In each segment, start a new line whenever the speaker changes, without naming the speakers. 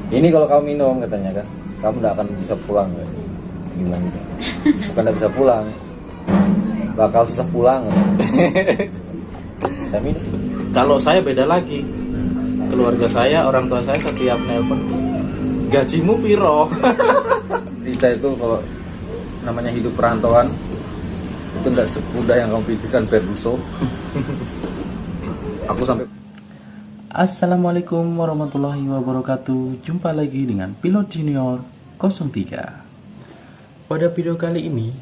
Ini kalau kamu minum katanya kan, kamu nggak akan bisa pulang. Bilang gitu. Bukan nggak bisa pulang, bakal susah pulang. Tapi
Kalau saya beda lagi. Keluarga saya, orang tua saya setiap nelpon, gajimu piro?
kita itu kalau namanya hidup perantauan itu nggak semudah yang kamu pikirkan, Ferguson. Aku sampai.
Assalamualaikum warahmatullahi wabarakatuh. Jumpa lagi dengan Pilot Junior 03. Pada video kali ini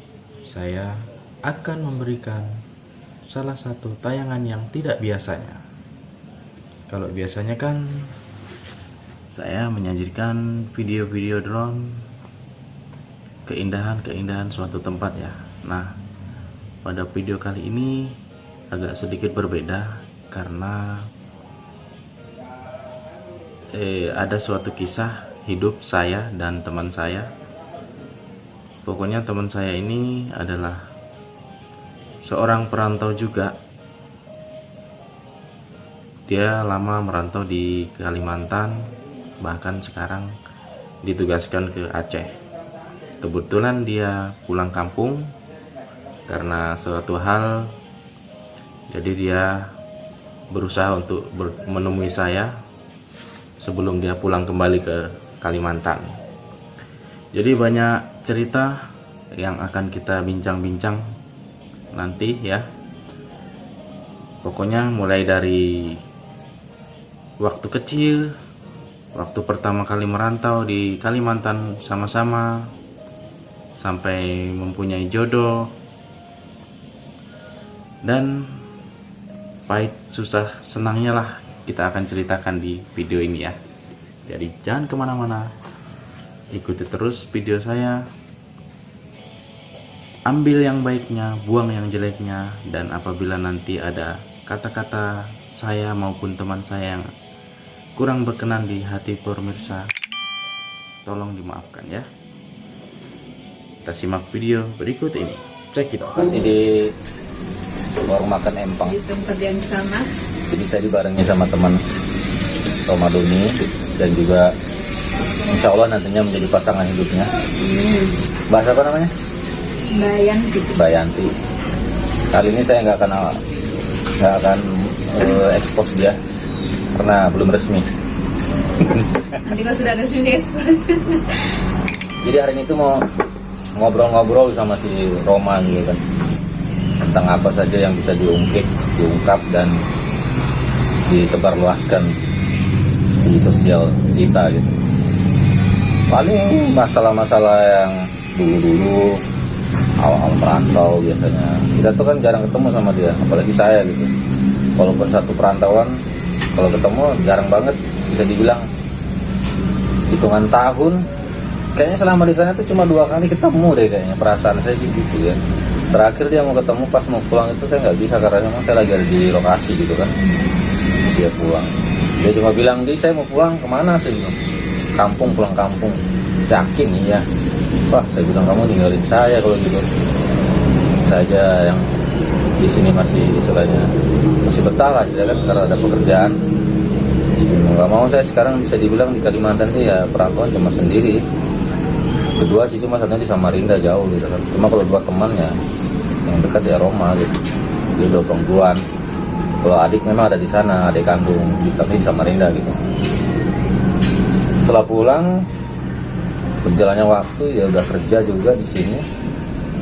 saya akan memberikan salah satu tayangan yang tidak biasanya. Kalau biasanya kan saya menyajikan video-video drone keindahan-keindahan suatu tempat ya. Nah, pada video kali ini agak sedikit berbeda karena ada suatu kisah hidup saya dan teman saya. Pokoknya teman saya ini adalah seorang perantau juga. Dia lama merantau di Kalimantan, bahkan sekarang ditugaskan ke Aceh. Kebetulan dia pulang kampung karena suatu hal, jadi dia berusaha untuk menemui saya sebelum dia pulang kembali ke Kalimantan. Jadi banyak cerita yang akan kita bincang-bincang nanti ya. Pokoknya mulai dari waktu kecil, waktu pertama kali merantau di Kalimantan sama-sama, sampai mempunyai jodoh, dan pahit susah senangnya lah kita akan ceritakan di video ini ya. Jadi jangan kemana-mana, ikuti terus video saya, ambil yang baiknya, buang yang jeleknya, dan apabila nanti ada kata-kata saya maupun teman saya yang kurang berkenan di hati pemirsa, tolong dimaafkan ya. Kita simak video berikut ini. Check it out.
Masih di warung makan Empang.
Di tempat yang sama.
Jadi saya dibarengi sama teman Romadoni dan juga insya Allah nantinya menjadi pasangan hidupnya. Mbak siapa namanya?
Bayang gitu.
Mbak Yanti. Kali ini saya nggak akan expose dia karena belum resmi.
Nanti kalau sudah resmi di-expose.
Jadi hari ini tuh mau ngobrol-ngobrol sama si Roma gitu kan, tentang apa saja yang bisa diungkap dan ditebarluaskan di sosial kita gitu. Paling masalah-masalah yang dulu-dulu awal merantau biasanya. Kita tuh kan jarang ketemu sama dia, apalagi saya gitu. Walaupun satu perantauan, kalau ketemu jarang banget, bisa dibilang hitungan tahun. Kayaknya selama di sana tuh cuma 2 kali ketemu deh kayaknya, perasaan saya sih gitu ya. Terakhir dia mau ketemu pas mau pulang itu saya nggak bisa karena memang saya lagi ada di lokasi gitu kan. Dia pulang, dia cuma bilang, "Jadi saya mau pulang kemana sih?" "Kampung, pulang kampung." "Yakin?" "Iya." "Wah," saya bilang, "kamu tinggalin saya kalau gitu. Saja yang di sini masih istilahnya masih betah lah ya kan, karena ada pekerjaan. Nggak mau saya sekarang bisa dibilang di Kalimantan sih ya perantauan cuma sendiri. Kedua sih cuma satunya di Samarinda jauh gitu kan. Cuma kalau dua temannya yang dekat ya Roma gitu. Dia udah perempuan. Kalau adik memang ada di sana, adik kandung, tapi di Samarinda gitu. Setelah pulang, berjalannya waktu ya udah kerja juga di sini.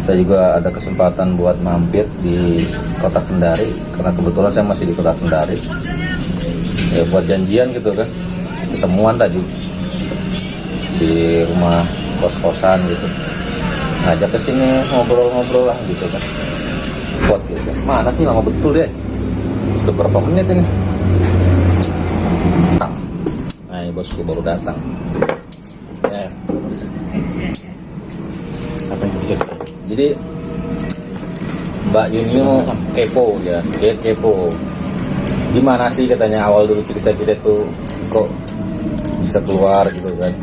Saya juga ada kesempatan buat mampir di Kota Kendari karena kebetulan saya masih di Kota Kendari. Ya buat janjian gitu kan, ketemuan tadi di rumah kos-kosan gitu, ngajak ke sini ngobrol-ngobrol lah gitu kan. Buat gitu. Mana sih lama betul deh. Udah berapa menit ini? Nah, bosku baru datang. Ya.
Apa yang bisa kita?
Jadi Mbak Yunio kepo ya, kepo. Gimana sih katanya awal dulu cerita kita tuh kok bisa keluar gitu kan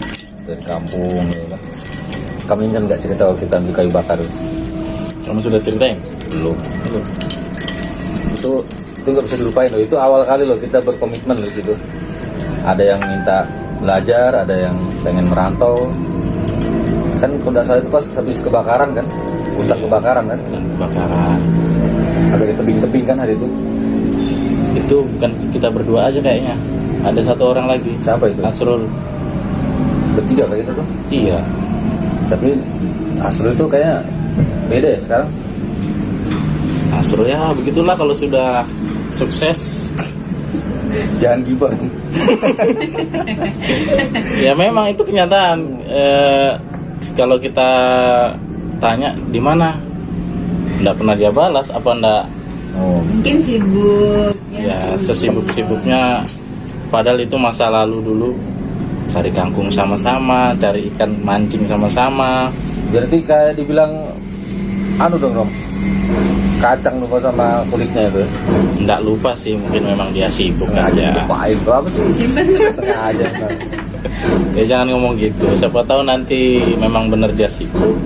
dari kampung gitu kan. Kami kan nggak cerita waktu kita ambil kayu bakar.
Kamu sudah ceritain?
Belum. Itu nggak bisa dilupain loh. Itu awal kali loh kita berkomitmen di situ. Ada yang minta belajar, ada yang pengen merantau. Kan kalau nggak salah itu pas habis kebakaran kan, puncak kebakaran kan,
Dan kebakaran
ada di tebing-tebing kan hari itu.
itu bukan kita berdua aja kayaknya, ada satu orang lagi,
Siapa itu?
Asrul.
Bertiga kayak gitu tuh.
Iya,
Tapi Asrul itu kayaknya beda ya sekarang.
Asrul ya begitulah kalau sudah sukses.
Jangan gibah.
Ya memang itu kenyataan. Kalau kita tanya di mana, nggak pernah dia balas, apa ndak?
Oh,
Mungkin sibuk.
Ya sesibuk-sibuknya. Padahal itu masa lalu dulu. Cari kangkung sama-sama, cari ikan mancing sama-sama.
berarti kayak dibilang anu dong Rom, kacang lupa sama kulitnya itu.
Nggak lupa sih, mungkin memang dia sibuk
Sengaja
aja.
lupain berapa sih?
Simpan simpan.
Sengaja. Kan.
Ya jangan ngomong gitu. Siapa tahu nanti memang benar dia sibuk.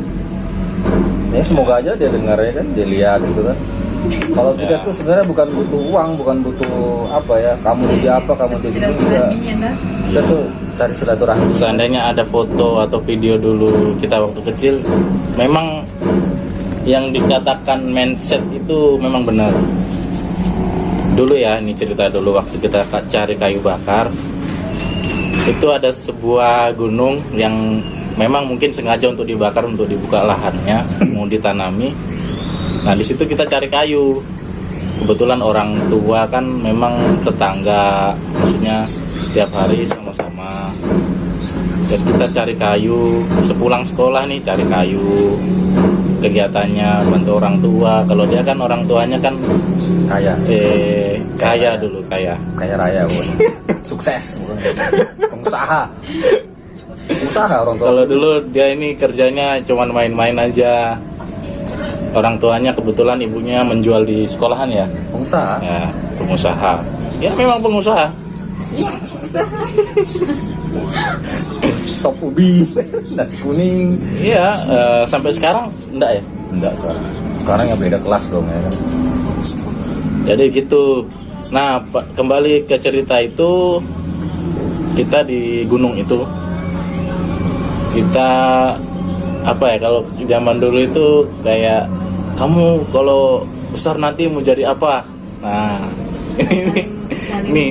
Ya semoga aja dia dengar ya kan, dia lihat gitu kan. Kalau kita
Ya.
tuh sebenarnya bukan butuh uang, bukan butuh apa ya, kamu jadi apa, kamu jadi ini enggak.
Silaturahminya dah.
Kita tuh cari silaturahmi.
Seandainya ada foto atau video dulu kita waktu kecil, memang yang dikatakan mindset itu memang benar. Dulu ya, ini cerita dulu waktu kita cari kayu bakar, itu ada sebuah gunung yang memang mungkin sengaja untuk dibakar, untuk dibuka lahannya, mau ditanami. Nah di situ kita cari kayu. Kebetulan orang tua kan memang tetangga, maksudnya setiap hari sama-sama. Dan kita cari kayu, sepulang sekolah nih cari kayu. Kegiatannya bantu orang tua. Kalau dia kan orang tuanya kan
Kaya,
kaya dulu, kaya.
kaya raya, bukan. Sukses, bukan. Pengusaha. Pengusaha orang tua.
Kalau dulu dia ini kerjanya cuman main-main aja. Orang tuanya kebetulan ibunya menjual di sekolahan ya.
Pengusaha.
Ya, pengusaha. Ya memang pengusaha.
Sop ubi, nasi kuning.
Iya, sampai sekarang enggak ya.
Enggak sekarang. Sekarang yang beda kelas dong ya kan.
Jadi gitu. Nah, kembali ke cerita itu, kita di gunung itu, kita apa ya, kalau zaman dulu itu kayak kamu kalau besar nanti mau jadi apa? Nah, ini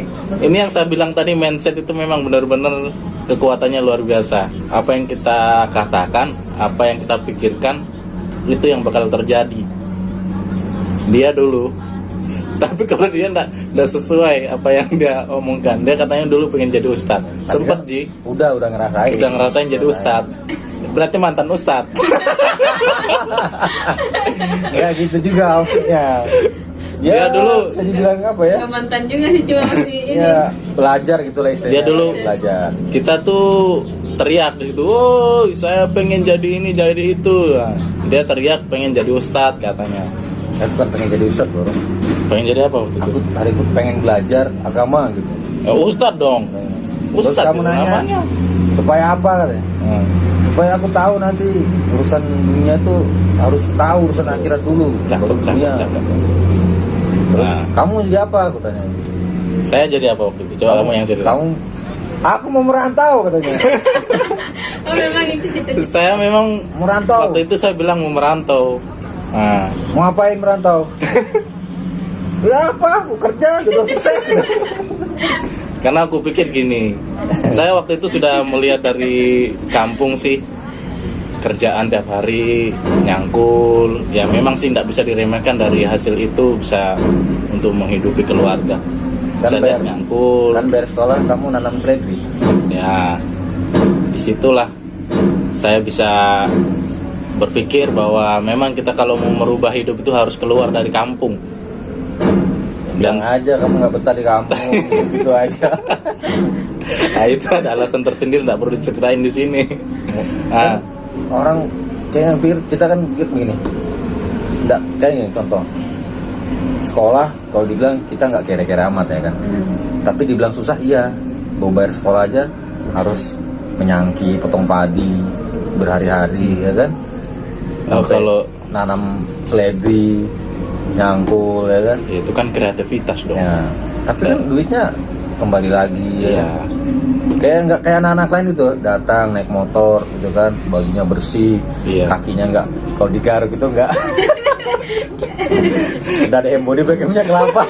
yang saya bilang tadi, mindset itu memang benar-benar kekuatannya luar biasa. Apa yang kita katakan, apa yang kita pikirkan, itu yang bakal terjadi. Dia dulu, tapi kalau dia nggak sesuai apa yang dia omongkan, dia katanya dulu pengen jadi ustadz.
Tapi
Sempet
kan
Ji,
udah ngerasain.
udah ngerasain jadi ustadz. Berarti mantan ustadz.
Ya gitu juga maksudnya.
Dia dulu-
bisa dibilang apa ya?
Nggak mantan juga sih, cuma masih ini.
Ya belajar gitu lah istilahnya.
Dia dulu
belajar.
Kita tuh teriak di situ, oh saya pengen jadi ini jadi itu. Nah, dia teriak pengen jadi ustadz katanya.
Saya bukan pengen jadi ustadz bro.
Pengen jadi apa waktu itu?
Aku hari itu pengen belajar agama gitu.
Ustadz dong.
Terus
Ustadz
kamu
itu
nanya
namanya.
supaya apa katanya?
Hmm.
Supaya aku tahu nanti urusan dunia tuh harus tahu urusan akhirat dulu.
Cakep,
Baru dunia.
cakep.
Terus
Nah.
kamu jadi apa? Aku tanya.
Saya jadi apa waktu itu? Coba kamu yang cerita.
Kamu, aku mau merantau katanya.
Oh memang itu cita-cita.
Saya memang
Merantau.
waktu itu saya bilang mau merantau. Nah,
Mau ngapain merantau? Ya apa? Aku kerja jadi orang sukses.
karena aku pikir gini, saya waktu itu sudah melihat dari kampung sih, kerjaan tiap hari nyangkul, ya memang sih tidak bisa diremehkan, dari hasil itu bisa untuk menghidupi keluarga.
Kan
Saya lihat
bayar-
nyangkul,
Kan bayar sekolah kamu nanam seledri.
ya disitulah saya bisa berpikir bahwa memang kita kalau mau merubah hidup itu harus keluar dari kampung.
Bilang aja kamu nggak betah di kampung, gitu aja.
Nah itu ada alasan tersendiri, tidak perlu diceritain di sini. Nah,
Orang kayaknya pikir, kita kan pikir begini. Nggak, kayaknya contoh sekolah kalau dibilang kita nggak kere-kere amat ya kan. Tapi dibilang susah iya. Mau bayar sekolah aja harus menyangki, potong padi berhari-hari ya kan.
oh,
Sampai
kalau
nanam seledri, nyangkul ya kan.
ya, itu kan kreativitas dong.
Ya, tapi kan duitnya kembali lagi ya.
Ya,
kayak nggak kayak anak-anak lain itu datang naik motor gitu kan, bajunya bersih,
Iya.
kakinya nggak kalau digaruk itu nggak. Udah ada embody BBM-nya kelapa.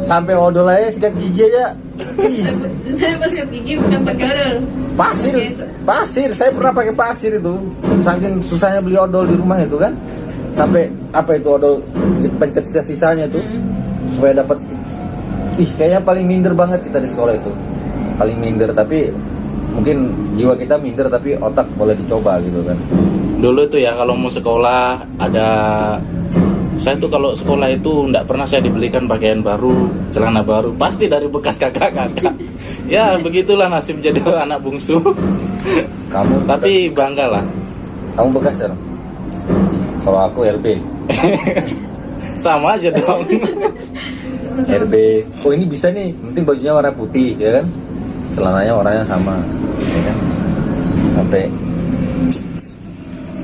Sampai odol aja sikat gigi aja. Ih,
Saya pas ke gigi bukan pakai odol.
pasir, pasir. Saya pernah pakai pasir itu. Saking susahnya beli odol di rumah itu kan. Sampai apa itu odol pencet sisanya tuh supaya dapat. Ih, kayaknya paling minder banget kita di sekolah itu. Paling minder, tapi mungkin jiwa kita minder tapi otak boleh dicoba gitu kan.
Dulu tuh ya kalau mau sekolah ada, saya tuh kalau sekolah itu nggak pernah saya dibelikan pakaian baru, celana baru, pasti dari bekas kakak-kakak. Ya begitulah nasib jadi anak bungsu.
Kamu
Tapi bangga lah.
kamu bekas ya? Kalau aku RB.
Sama aja dong.
RB. Oh ini bisa nih, penting bajunya warna putih ya kan, celananya warnanya sama, ya kan. Sampai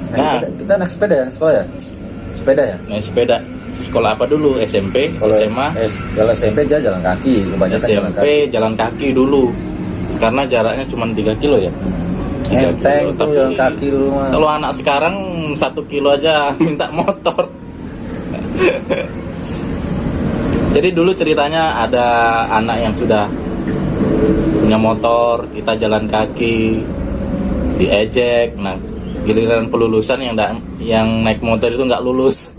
Nah.
kita naik sepeda ya sekolah ya, sepeda ya.
Naik sepeda. Sekolah apa dulu? SMP,
Kalau
SMA,
kalau SMP aja jalan kaki, kebanyakan jalan
SMP
kaki.
jalan kaki dulu. Karena jaraknya cuma 3 kilo ya. 3
Enteng tuh
Tapi
jalan kaki dulu mah.
kalau anak sekarang 1 kilo aja minta motor. Jadi dulu ceritanya ada anak yang sudah punya motor, kita jalan kaki, diejek. Nah, giliran pelulusan yang naik motor itu nggak lulus,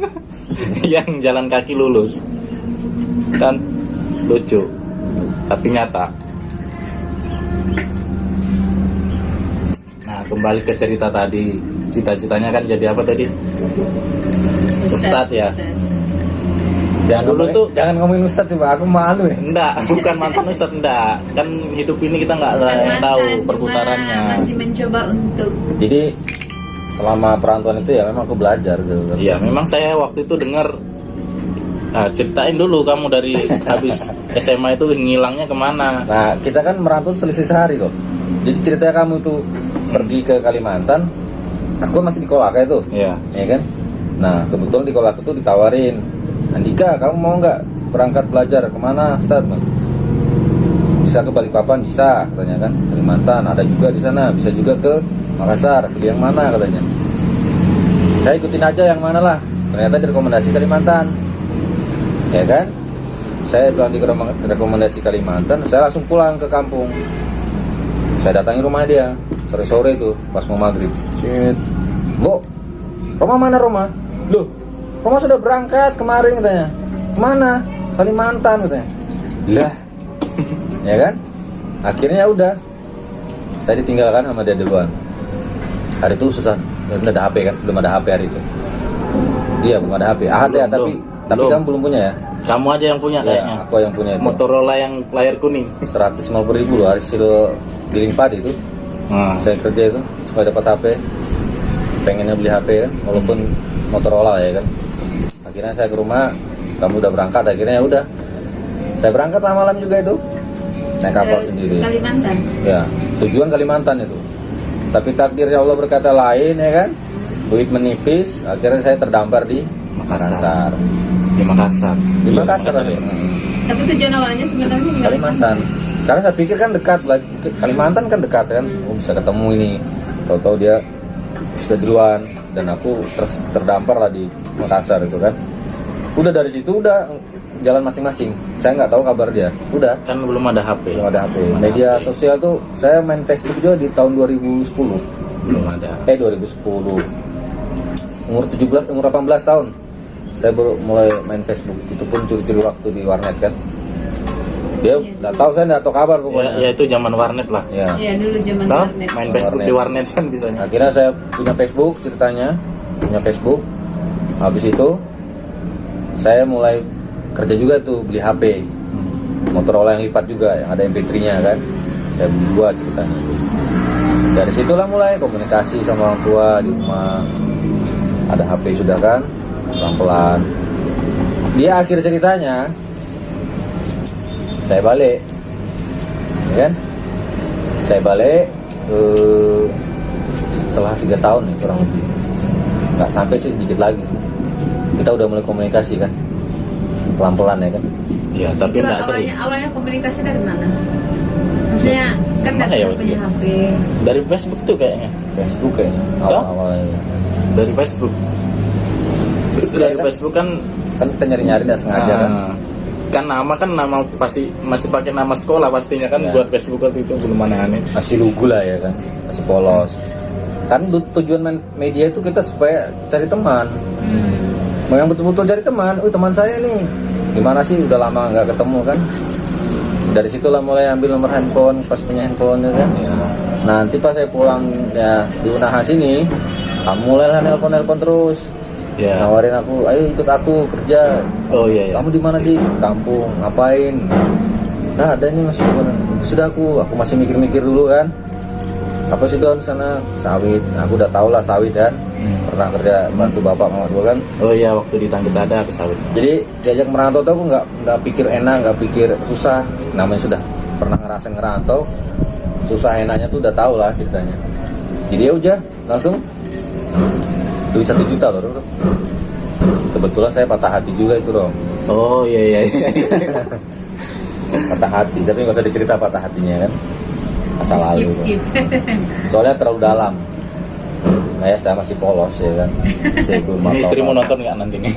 yang jalan kaki lulus. Kan lucu, tapi nyata. Nah, kembali ke cerita tadi, cita-citanya kan jadi apa tadi? Ustadz ya.
Jangan
Dulu
ngomongin-
tuh
jangan ngomongin Ustadz tuh, Pak. Aku malu ya.
enggak, bukan mantan Ustadz, enggak. Kan hidup ini kita nggak ada
Bukan
yang tahu
mantan,
perputarannya.
cuma masih mencoba untuk
Jadi selama perantauan itu ya memang aku belajar gitu kan.
Iya, memang saya waktu itu dengar. Ceritain dulu kamu dari habis SMA itu ngilangnya kemana?
Nah, kita kan merantau selisih sehari loh. Jadi ceritanya kamu tuh pergi ke Kalimantan, aku masih di Kolaka itu,
Iya.
ya kan? Nah, kebetulan di Kolaka tuh ditawarin, Andika, kamu mau nggak berangkat belajar kemana, Ustaz? Bisa ke Balikpapan, bisa, katanya kan. Kalimantan ada juga di sana, bisa juga ke Makassar, pilih yang mana katanya. Saya ikutin aja yang mana lah. Ternyata direkomendasi Kalimantan, ya kan? Saya telah direkomendasi Kalimantan, saya langsung pulang ke kampung. Saya datangi rumah dia sore-sore itu pas mau maghrib. Cint, Bu, Roma mana Roma? Loh, Roma sudah berangkat kemarin katanya. Kemana? Kalimantan katanya. Lah, ya kan? Akhirnya udah, saya ditinggalkan sama dia duluan. Hari itu susah, belum ada HP kan? Belum ada HP hari itu. Iya, belum ada HP. Ada, tapi
belum.
kamu belum punya ya?
Kamu aja yang punya
Ya,
kayaknya.
aku yang punya itu.
Motorola yang layar kuning.
150.000 loh hasil giling padi itu. Saya kerja itu supaya dapat HP. Pengennya beli HP kan, walaupun Motorola ya kan. Akhirnya saya ke rumah, kamu udah berangkat, akhirnya ya udah. Saya berangkat malam juga itu. Naik kapal
ke
sendiri.
Kalimantan.
Ya, tujuan Kalimantan itu. Tapi takdirnya Allah berkata lain ya kan. Duit menipis, akhirnya saya terdampar di Makassar.
Di Makassar.
Di
Iya,
Makassar,
ya.
ya.
Tapi tujuan awalnya sebenarnya nggak
Kalimantan. Karena saya pikir kan dekat, Kalimantan kan dekat kan, oh, bisa ketemu ini. Tahu-tahu dia sudah duluan dan aku terdampar lah di Makassar itu kan. Udah dari situ udah jalan masing-masing. Saya nggak tahu kabar dia. Udah
Kan belum ada HP.
belum ada HP.
Belum ada
Media
HP.
sosial tuh saya main Facebook juga di tahun 2010.
Belum ada.
2010. Umur 17, umur 18 tahun. Saya baru mulai main Facebook. Itu pun curi-curi waktu di warnet kan. Dia nggak tahu, saya nggak tahu kabar
Ya,
pokoknya.
ya itu zaman warnet lah.
Ya.
Iya dulu zaman
Tahu?
warnet.
Main Facebook di warnet kan bisanya.
Akhirnya saya punya Facebook ceritanya, punya Facebook. Habis itu saya mulai kerja juga tuh beli HP, Motorola yang lipat juga, yang ada MP3-nya kan. Saya beli dua ceritanya. Dari situlah mulai komunikasi sama orang tua di rumah. Ada HP sudah kan, pelan-pelan. Dia akhir ceritanya, saya balik, ya kan? Saya balik setelah 3 tahun nih kurang lebih, nggak sampai sih, sedikit lagi kita udah mulai komunikasi kan, pelan-pelan ya kan.
Ya, tapi
Itu
nggak sering.
awalnya komunikasi dari mana? Maksudnya kan
Mana
dari
ya waktu
punya
itu?
HP.
Dari Facebook tuh kayaknya.
Facebook kayaknya
Toh?
awal-awalnya.
Dari Facebook. Dari
kan?
Facebook kan
Kan kita nyari-nyari nggak sengaja kan.
kan nama pasti masih pakai nama sekolah pastinya kan,
Ya.
buat Facebook waktu itu belum aneh-aneh.
Masih lugu lah ya kan, masih polos. Kan tujuan main media itu kita supaya cari teman. Mau yang betul-betul cari teman. Teman saya nih gimana sih, udah lama nggak ketemu kan. Dari situlah mulai ambil nomor handphone pas punya handphone ya kan. Nanti pas saya pulang ya di Unaha sini, kamu mulailah nelpon terus.
Ya.
Nawarin aku, ayo ikut aku kerja.
Oh iya, iya.
Kamu di mana di kampung? Ngapain? Nah ada nih masih bukan. Sudah aku masih mikir-mikir dulu kan. Apa sih Don sana sawit? Nah, aku udah tau lah sawit kan. Pernah kerja bantu bapak mama dulu kan.
Oh iya, waktu di Tangkit ada sawit.
Jadi diajak merantau tuh aku nggak pikir enak, nggak pikir susah. Namanya sudah pernah ngerasain ngerantau, susah enaknya tuh udah tau lah ceritanya. Jadi ya udah langsung duit 1 juta loh. Kebetulan saya patah hati juga itu Rom.
Oh iya.
Patah hati, tapi nggak usah dicerita patah hatinya kan. Masa lalu.
Skip.
Soalnya terlalu dalam. Nah ya saya masih polos ya kan. Saya belum
Ini
tahu.
istri mau nonton nggak nanti nih?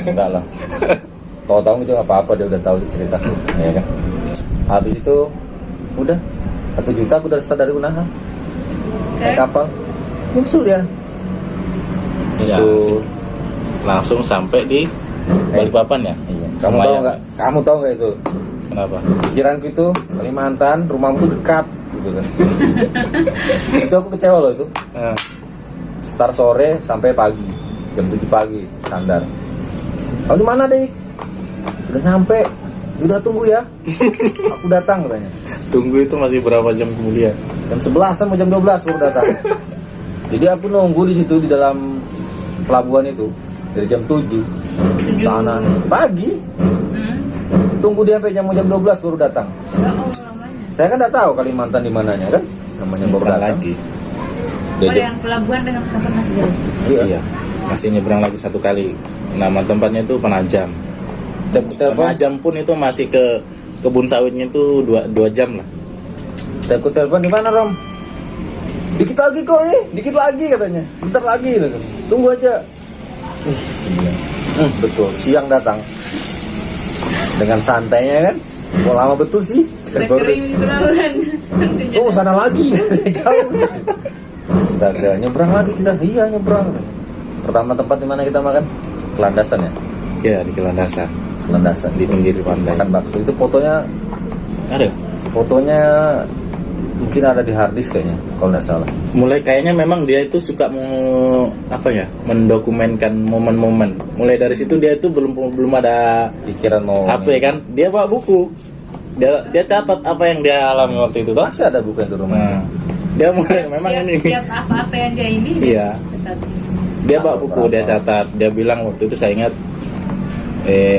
Enggak lah. Tahu-tahu itu nggak apa-apa, dia udah tahu ceritaku, ya kan. Habis itu udah 1 juta aku udah start dari Unaha. Naik kapal. Nyusul ya.
Ya,
Nyusul.
langsung sampai di Balikpapan ya.
Iya. Kamu tahu
Semayang.
nggak? Kamu tahu nggak itu?
Kenapa?
Pikiranku itu Kalimantan, rumahmu dekat, gitu kan. Itu aku kecewa loh itu.
Eh,
Start sore sampai pagi, jam 7 pagi, sandar. Kamu di mana Dik? Sudah nyampe. Udah tunggu ya. Aku datang katanya.
Tunggu itu masih berapa jam kemudian?
Jam 11 mau jam 12 baru datang. Jadi aku nunggu di situ di dalam pelabuhan itu dari jam 7 sana pagi. Tunggu dia sampai jam 12 baru datang.
Lamanya.
Saya kan nggak tahu Kalimantan di mananya kan. Namanya baru
Nyebrang
datang.
lagi.
Oh, yang pelabuhan dengan tempat masih jauh.
Iya. Masih nyebrang lagi 1 kali. Nama tempatnya itu Penajam.
Telepon,
Penajam pun itu masih ke kebun sawitnya itu 2 jam lah.
telepon di mana Rom? Dikit lagi kok nih, dikit lagi katanya. Bentar lagi gitu. Tunggu aja. Betul, siang datang. Dengan santainya kan. Mau lama betul sih.
Udah kering di pelabuhan.
Oh sana lagi. Jauh. Astaga, nyebrang lagi kita. Iya nyebrang. Pertama tempat di mana kita makan? Kelandasan ya.
Ya, di Kelandasan,
Kelandasan
di pinggir pantai.
makan bakso itu fotonya
Ada.
mungkin ada di harddisk kayaknya kalau nggak salah.
Mulai kayaknya memang dia itu suka mendokumenkan momen-momen. Mulai dari situ dia itu belum ada
Pikiran mau
HP kan, dia bawa buku. Dia catat apa yang dia alami waktu itu toh.
masih ada buku yang di rumah.
Nah, dia mulai memang ini.
Tiap apa-apa yang dia ini.
Iya. Dia bawa buku, dia catat. Dia bilang waktu itu saya ingat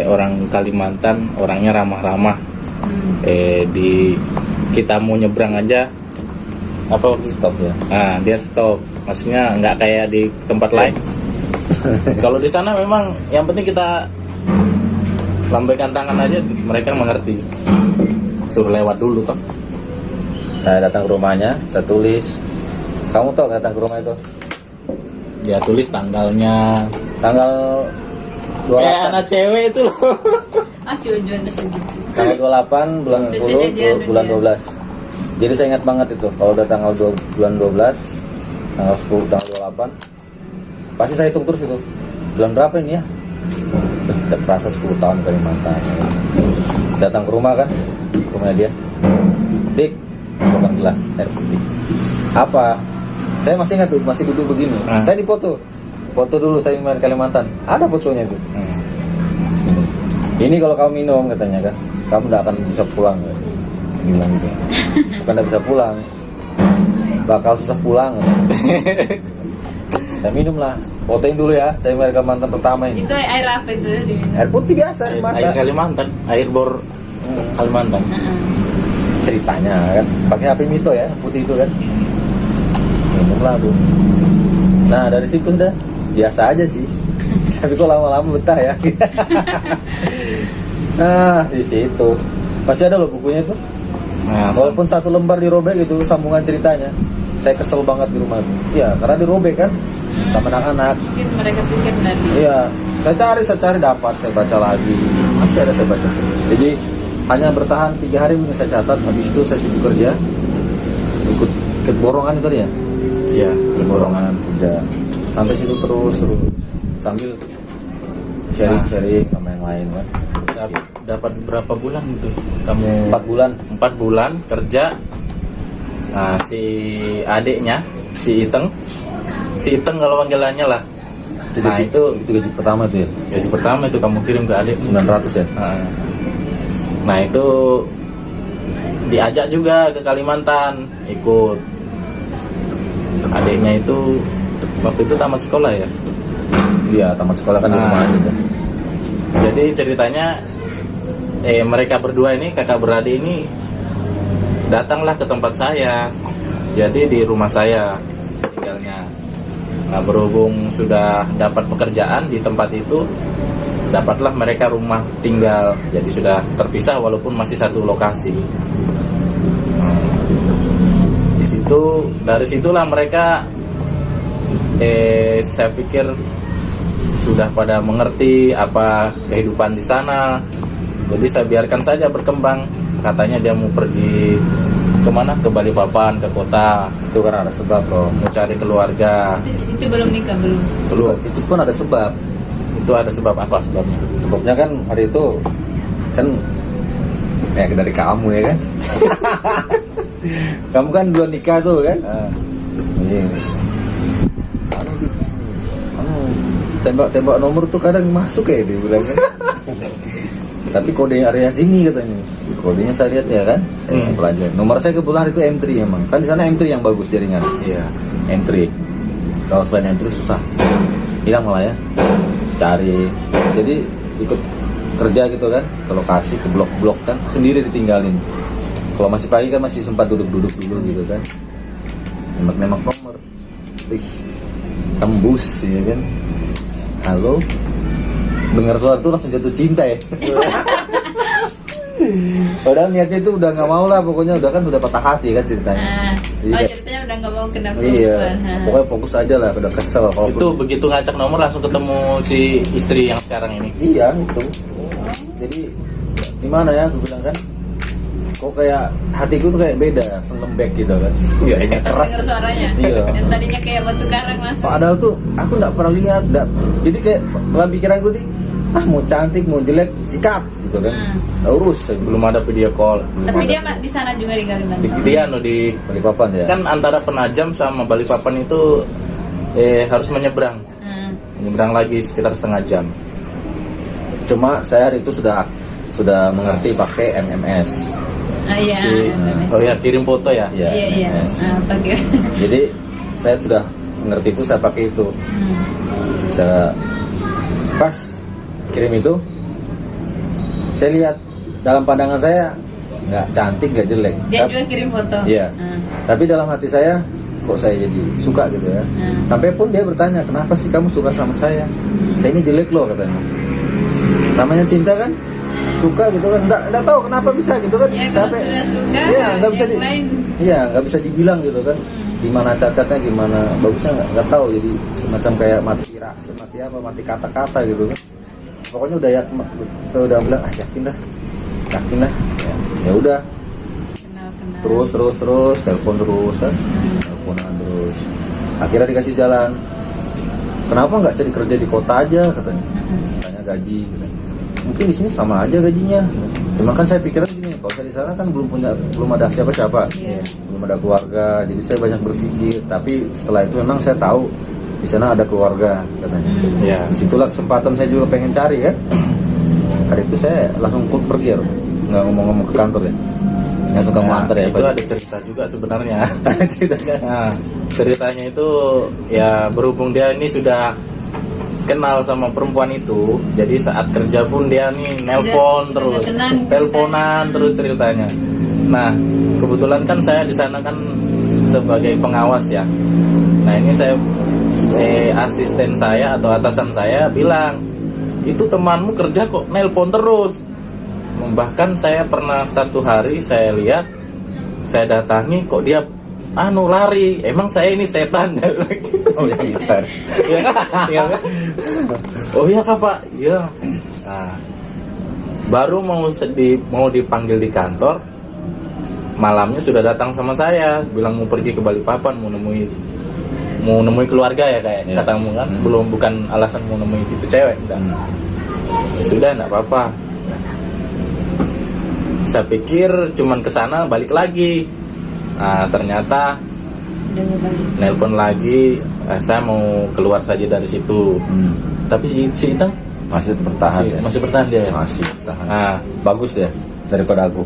orang Kalimantan orangnya ramah-ramah. Di kita mau nyebrang aja apa waktu itu?
Stop ya.
Nah, dia stop. Maksudnya nggak kayak di tempat lain. Kalau di sana memang yang penting kita lambaikan tangan aja, mereka mengerti. Suruh lewat dulu toh.
Saya datang ke rumahnya, saya tulis. Kamu tahu nggak datang ke rumah itu?
Dia tulis tanggalnya.
Tanggal
Kayak
28.
anak cewek itu loh.
Cuan-cuan segitu.
Tanggal 28 bulan 10
Cucunya dia
bulan
dunia.
12. Jadi saya ingat banget itu. Kalau udah tanggal bulan 12, tanggal 10, tanggal 28, pasti saya hitung terus itu. Bulan berapa ini ya? Udah terasa 10 tahun Kalimantan. Datang ke rumah kan, ke rumahnya dia. Dik, bukan gelas air putih. Apa? Saya masih ingat tuh, masih duduk begini. Saya dipoto. Foto dulu saya main Kalimantan. Ada fotonya tuh. Ini kalau kamu minum katanya kan, kamu tidak akan bisa pulang. Bilang gitu. Bukan tidak bisa pulang, bakal susah pulang. Saya minum lah. Fotoin dulu ya. Saya main Kalimantan pertama ini.
Itu air apa itu?
Air putih biasa
Air
dimasak.
Kalimantan, air bor Kalimantan.
Ceritanya kan, pakai HP Mito ya, putih itu kan. Minum lah tuh. Nah dari situ udah biasa aja sih. Tapi kok lama-lama betah ya. Nah, di situ masih ada loh bukunya tuh.
Nah,
Walaupun satu lembar dirobek itu sambungan ceritanya. Saya kesel banget di rumah itu. Iya, karena dirobek kan sama anak-anak.
Mungkin mereka pikir tadi.
Iya, saya cari dapat, saya baca lagi. Masih ada saya baca terus. Jadi hanya bertahan 3 hari mungkin saya catat. Habis itu saya sibuk kerja. Ikut borongan itu ya.
Iya,
Ikut borongan kerja. Sampai situ terus sambil sharing sama yang lain kan.
dapat berapa bulan itu kamu?
4 bulan.
4 bulan kerja. Nah, si adiknya, si Iteng kalau panggilannya lah. Nah, itu
gaji pertama itu ya.
gaji pertama itu kamu kirim ke adik
900 ya.
Nah, itu diajak juga ke Kalimantan ikut. Adiknya itu waktu itu tamat sekolah ya.
Iya, tamat sekolah kan di
Nah.
rumah gitu.
Jadi ceritanya mereka berdua ini, kakak beradik ini, datanglah ke tempat saya. Jadi di rumah saya tinggalnya. Nah, berhubung sudah dapat pekerjaan di tempat itu, dapatlah mereka rumah tinggal. Jadi sudah terpisah walaupun masih satu lokasi. Di situ, dari situlah mereka saya pikir sudah pada mengerti apa kehidupan di sana. Jadi saya biarkan saja berkembang. Katanya dia mau pergi kemana? Ke Balikpapan, ke kota,
Itu karena ada sebab loh.
mau cari keluarga.
Itu belum nikah belum.
Belum.
Itu pun ada sebab.
Itu ada sebab apa sebabnya?
Sebabnya kan hari itu kan dari kamu ya kan. Kamu kan dua nikah tuh kan. Iya. Anu, tembak nomor tuh kadang masuk ya dia bilang kan. Tapi kodenya area sini katanya. Kodenya saya lihat ya kan. Saya pelajari. Nomor saya kebetulan itu M3 emang. Kan di sana M3 yang bagus jaringan.
Iya.
M3. Kalau selain M3 susah. Hilang malah ya. Cari. Jadi ikut kerja gitu kan ke lokasi, ke blok-blok kan sendiri ditinggalin. Kalau masih pagi kan masih sempat duduk-duduk dulu gitu kan. Nembak-nembak nomor. Wih, tembus ya kan. Halo. Dengar suara tuh langsung jatuh cinta ya. Padahal niatnya itu udah nggak mau lah, pokoknya udah kan udah patah hati kan ceritanya. Jadi kayak-
Ceritanya udah nggak mau kena
Iya,
perempuan.
pokoknya fokus aja lah, udah kesel. Kalaupun-
Itu begitu ngacak nomor langsung ketemu si istri yang sekarang ini.
Iya itu. Jadi gimana ya, gue bilang kan, kok kayak hatiku tuh kayak beda, selembek gitu kan.
Iya, iya.
Pas
Keras.
denger suaranya.
Iya.
Yang tadinya kayak batu karang masuk.
Padahal tuh aku nggak pernah lihat, jadi kayak dalam pikiran gue tuh, mau cantik mau jelek sikat gitu kan, nggak urus.
Belum ada video call.
Tapi dia di sana juga di Kalimantan.
Dia di
Balikpapan ya.
kan antara Penajam sama Balikpapan itu harus menyeberang. Menyeberang lagi sekitar setengah jam.
Cuma saya hari itu sudah mengerti pakai MMS.
Iya.
Oh ya, kirim foto ya.
Iya,
Iya.
MMS.
Pakai.
Jadi saya sudah mengerti itu, saya pakai itu. Saya pas kirim itu, saya lihat dalam pandangan saya nggak cantik, nggak jelek.
Dia juga kirim foto.
Iya. Tapi dalam hati saya kok saya jadi suka gitu ya. Sampai pun dia bertanya, kenapa sih kamu suka sama saya? Saya ini jelek loh katanya. Namanya cinta kan, suka gitu kan. Nggak tahu kenapa bisa gitu kan.
Ya kalau sudah suka,
Iya, nggak bisa
yang lain.
Iya, nggak bisa dibilang gitu kan. Gimana cacatnya, gimana bagusnya nggak tahu. Jadi semacam kayak mati kata-kata gitu kan. Pokoknya udah bilang yakin dah. Ya udah.
Kenal.
Terus telepon terus kan. Teleponan terus. Akhirnya dikasih jalan. Kenapa nggak cari kerja di kota aja katanya. Tanya gaji gitu. Mungkin di sini sama aja gajinya. Cuma kan saya pikiran gini, kalau saya di sana kan belum ada siapa-siapa.
Iya.
Belum ada keluarga. Jadi saya banyak berpikir, tapi setelah itu memang saya tahu di sana ada keluarga katanya.
Ya.
Disitulah kesempatan saya juga pengen cari kan. Hari itu saya langsung pergi ya, nggak ngomong-ngomong ke kantor ya. Langsung kamu antar ya.
Itu ada cerita juga sebenarnya.
Ceritanya.
Nah, ceritanya itu ya berhubung dia ini sudah kenal sama perempuan itu, jadi saat kerja pun dia nih nelpon
Udah
terus,
tenang
teleponan terus ceritanya. Nah, kebetulan kan saya di sana kan sebagai pengawas ya. Nah, ini saya asisten saya atau atasan saya bilang, itu temanmu kerja kok nelpon terus. bahkan saya pernah satu hari saya lihat, saya datangi kok dia lari, emang saya ini setan.
Oh yang gitar.
Iya kan? Oh iya kak pak, iya. Nah, baru mau dipanggil di kantor, malamnya sudah datang sama saya, bilang mau pergi ke Balikpapan, mau nemui keluarga ya kayak katamu kan, bukan alasan mau nemui itu cewek. Ya sudah, enggak apa-apa. Saya pikir cuman kesana balik lagi. Nah, ternyata
Udah mau balik.
nelpon lagi, saya mau keluar saja dari situ. Tapi si Itang
Masih bertahan ya.
masih bertahan dia.
Masih bertahan.
Nah,
Bagus dia daripada aku.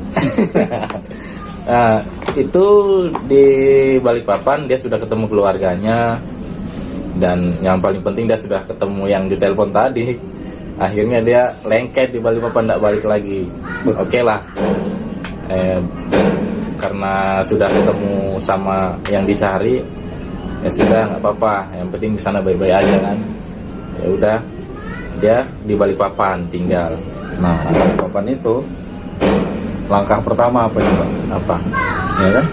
nah, itu di Balikpapan dia sudah ketemu keluarganya, dan yang paling penting dia sudah ketemu yang di telepon tadi. Akhirnya dia lengket di Balikpapan, tidak balik lagi. Oke lah, karena sudah ketemu sama yang dicari, ya sudah nggak apa-apa. Yang penting di sana baik-baik aja kan. Ya udah, dia di Balikpapan tinggal.
Nah, Balikpapan itu langkah pertama apa coba?
Apa?
Ya kan?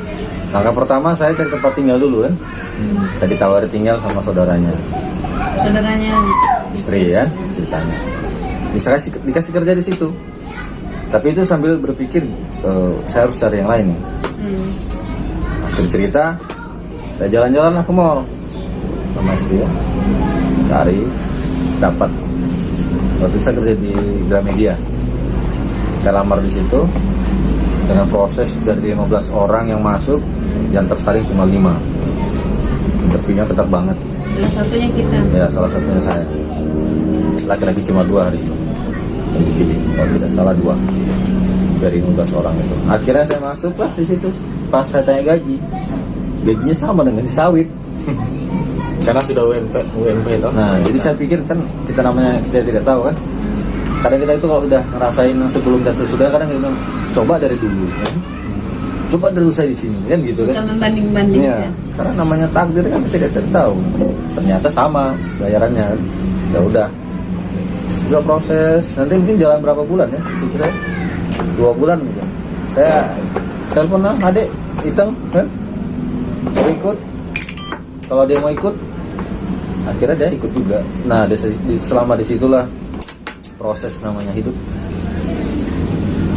Langkah pertama saya cari tempat tinggal dulu kan. Saya ditawari tinggal sama saudaranya,
Saudaranya.
istri ya ceritanya. Dikasih kerja di situ. Tapi itu sambil berpikir saya harus cari yang lain nih. Akhir cerita saya jalan-jalan lah ke mall sama istri ya. Cari, dapat. Waktu itu saya kerja di Gramedia. Saya lamar di situ. Dengan proses dari 15 orang yang masuk, yang tersaring cuma 5. Interviewnya ketat banget.
Salah satunya kita.
Ya, salah satunya saya. Laki-laki cuma 2 hari itu yang dipilih, kalau tidak salah 2 dari 15 orang itu. Akhirnya saya masuk lah di situ. Pas saya tanya gajinya sama dengan di sawit.
Karena sudah UMP itu.
Nah, jadi saya pikir kan kita tidak tahu kan. Kadang kita itu kalau udah ngerasain yang sebelum dan sesudah, kadang kita bilang coba dari dulu kan. Coba terus saya di sini kan gitu
Suka
kan.
membanding-bandingkan.
Iya, karena namanya takdir kan kita tidak tahu. Ternyata sama bayarannya kan. Ya udah. Juga proses. Nanti mungkin jalan berapa bulan ya? Situ saya 2 bulan mungkin. Saya telepon lah adik Iteng kan. Mau ikut. Kalau dia mau ikut, akhirnya dia ikut juga. Nah, selama disitulah proses namanya hidup.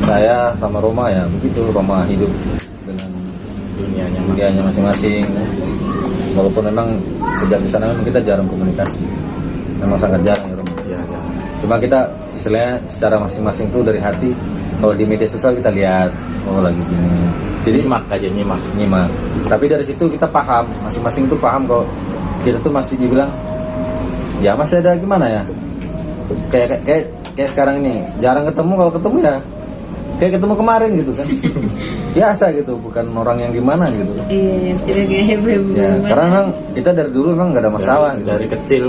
Saya sama Roma ya begitu, Roma hidup dengan dunianya masing-masing. Walaupun memang sejak di sana memang kita jarang komunikasi, memang sangat jarang ya Roma.
Iya, jarang.
Cuma kita istilahnya secara masing-masing tuh dari hati. Kalau di media sosial kita lihat, oh lagi gini. Jadi nyimak. Tapi dari situ kita paham, masing-masing tuh paham kalau kita tuh masih dibilang, ya masih ada gimana ya? Kayak sekarang ini jarang ketemu, kalau ketemu ya kayak ketemu kemarin gitu kan. Biasa gitu, bukan orang yang gimana gitu.
Iya, tidak kayak heboh-heboh.
Ya, karena memang kita dari dulu memang nggak ada masalah gitu.
Dari kecil,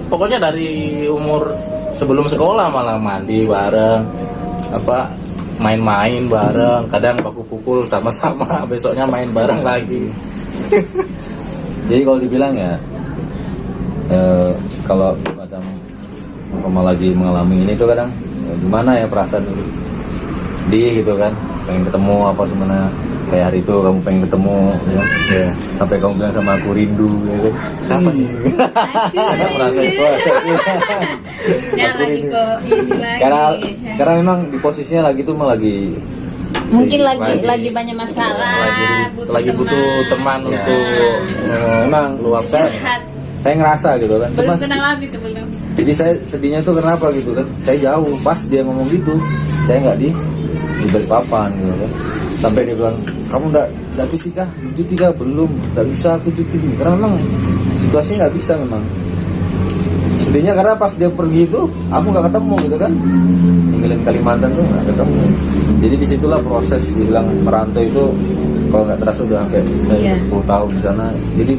pokoknya dari umur sebelum sekolah malah mandi bareng, main-main bareng, kadang baku pukul sama-sama, besoknya main bareng lagi.
Jadi kalau dibilang ya, kalau macam Roma lagi mengalami ini tuh kadang ya gimana ya perasaan dulu, sedih gitu kan, pengen ketemu apa sebenarnya. Kayak hari itu kamu pengen ketemu ya.
Yeah.
Sampai kamu bilang sama aku rindu ya kan.
Kapan ya?
Karena merasa itu
Ya lagi kok ini lagi.
karena memang di posisinya lagi tuh lagi
Mungkin lagi banyak masalah,
lagi butuh teman
ya,
untuk
memang
luapkan.
curhat.
saya ngerasa gitu kan.
Belum
Cuma
kenal lagi tuh belum.
jadi saya sedihnya tuh kenapa gitu kan, saya jauh pas dia ngomong gitu, saya nggak di Balikpapan gitu kan. Sampai dia bilang, kamu nggak cuti kah? Belum, nggak bisa aku cuti karena memang situasinya nggak bisa memang. Sedihnya karena pas dia pergi itu aku nggak ketemu gitu kan, ninggalin Kalimantan tuh nggak ketemu. Jadi disitulah proses dibilang merantau itu, kalau nggak terasa udah sampai saya 10 tahun di sana. Jadi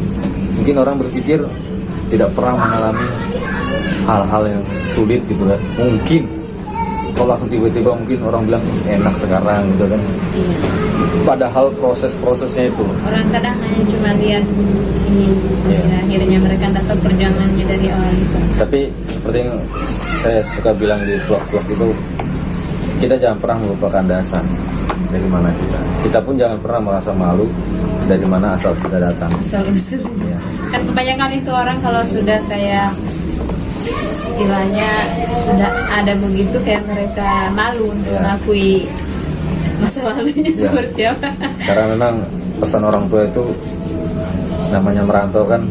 mungkin orang berpikir tidak pernah mengalami hal-hal yang sulit gitu kan. Mungkin kalau langsung tiba-tiba mungkin orang bilang enak sekarang gitu kan.
Iya.
Padahal proses-prosesnya itu.
Orang kadang hanya cuma lihat ini hasil akhirnya, mereka tidak tahu perjuangannya dari awal itu.
Tapi seperti yang saya suka bilang di vlog-vlog itu, kita jangan pernah melupakan dasar dari mana kita pun jangan pernah merasa malu dari mana asal kita datang.
Asal usul.
Ya.
Kan kebanyakan itu orang kalau sudah kayak istilahnya sudah ada begitu kayak mereka malu untuk
Ya.
mengakui masa lalunya
Ya.
seperti apa.
Karena memang pesan orang tua itu namanya merantau kan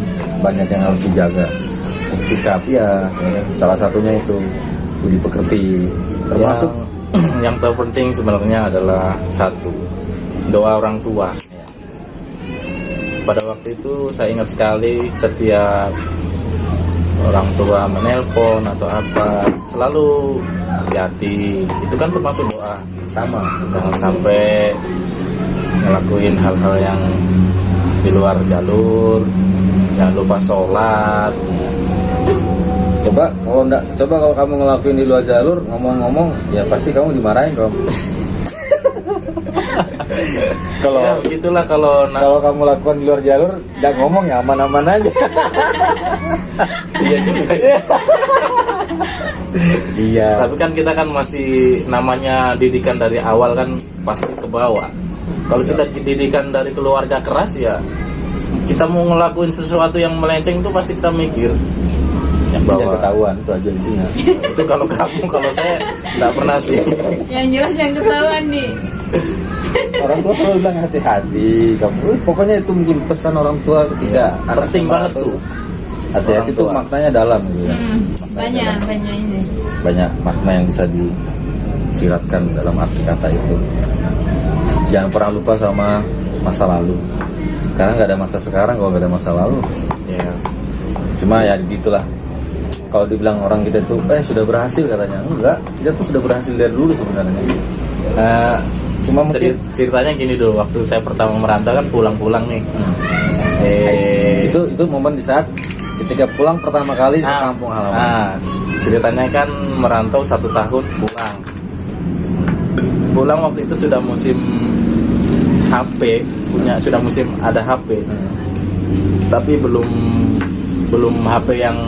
banyak yang harus dijaga. Sikap ya kan? Salah satunya itu budi pekerti, termasuk
yang terpenting sebenarnya adalah satu, doa orang tua. Pada waktu itu saya ingat sekali setiap orang tua menelpon atau apa selalu hati-hati, itu kan termasuk doa.
sama.
Jangan sampai ngelakuin hal-hal yang di luar jalur, jangan lupa sholat.
Coba kalau kamu ngelakuin di luar jalur, ngomong-ngomong, ya pasti kamu dimarahin dong. Kalau
Ya begitulah kalau
kalau kamu lakukan di luar jalur, nggak ngomong ya aman-aman aja.
iya juga.
Iya.
Tapi kan kita kan masih namanya didikan dari awal kan pasti ke bawah. Kalau kita didikan dari keluarga keras ya kita mau ngelakuin sesuatu yang melenceng itu pasti kita mikir
Yang punya ketahuan itu aja intinya.
itu kalau kamu, kalau saya nggak pernah sih.
Yang jelas yang ketahuan nih.
Orang tua selalu bilang hati-hati. Kamu, pokoknya itu mungkin pesan orang tua ketika anak
Penting
sama
banget
tuh.
tuh.
Hati-hati
Orang
tuh
tua.
maknanya dalam gitu ya.
Banyak ini.
Banyak makna yang bisa disiratkan dalam arti kata itu. Jangan pernah lupa sama masa lalu. Karena nggak ada masa sekarang kalau nggak ada masa lalu.
Ya.
Cuma ya gitulah. Kalau dibilang orang kita tuh sudah berhasil katanya, enggak, kita tuh sudah berhasil dari dulu sebenarnya. Cuma mungkin
Ceritanya gini dulu, waktu saya pertama merantau kan pulang-pulang nih.
itu momen di saat ketika pulang pertama kali ke kampung halaman.
Ceritanya kan merantau 1 tahun pulang. Pulang waktu itu sudah musim HP, sudah musim ada HP. Tapi belum HP yang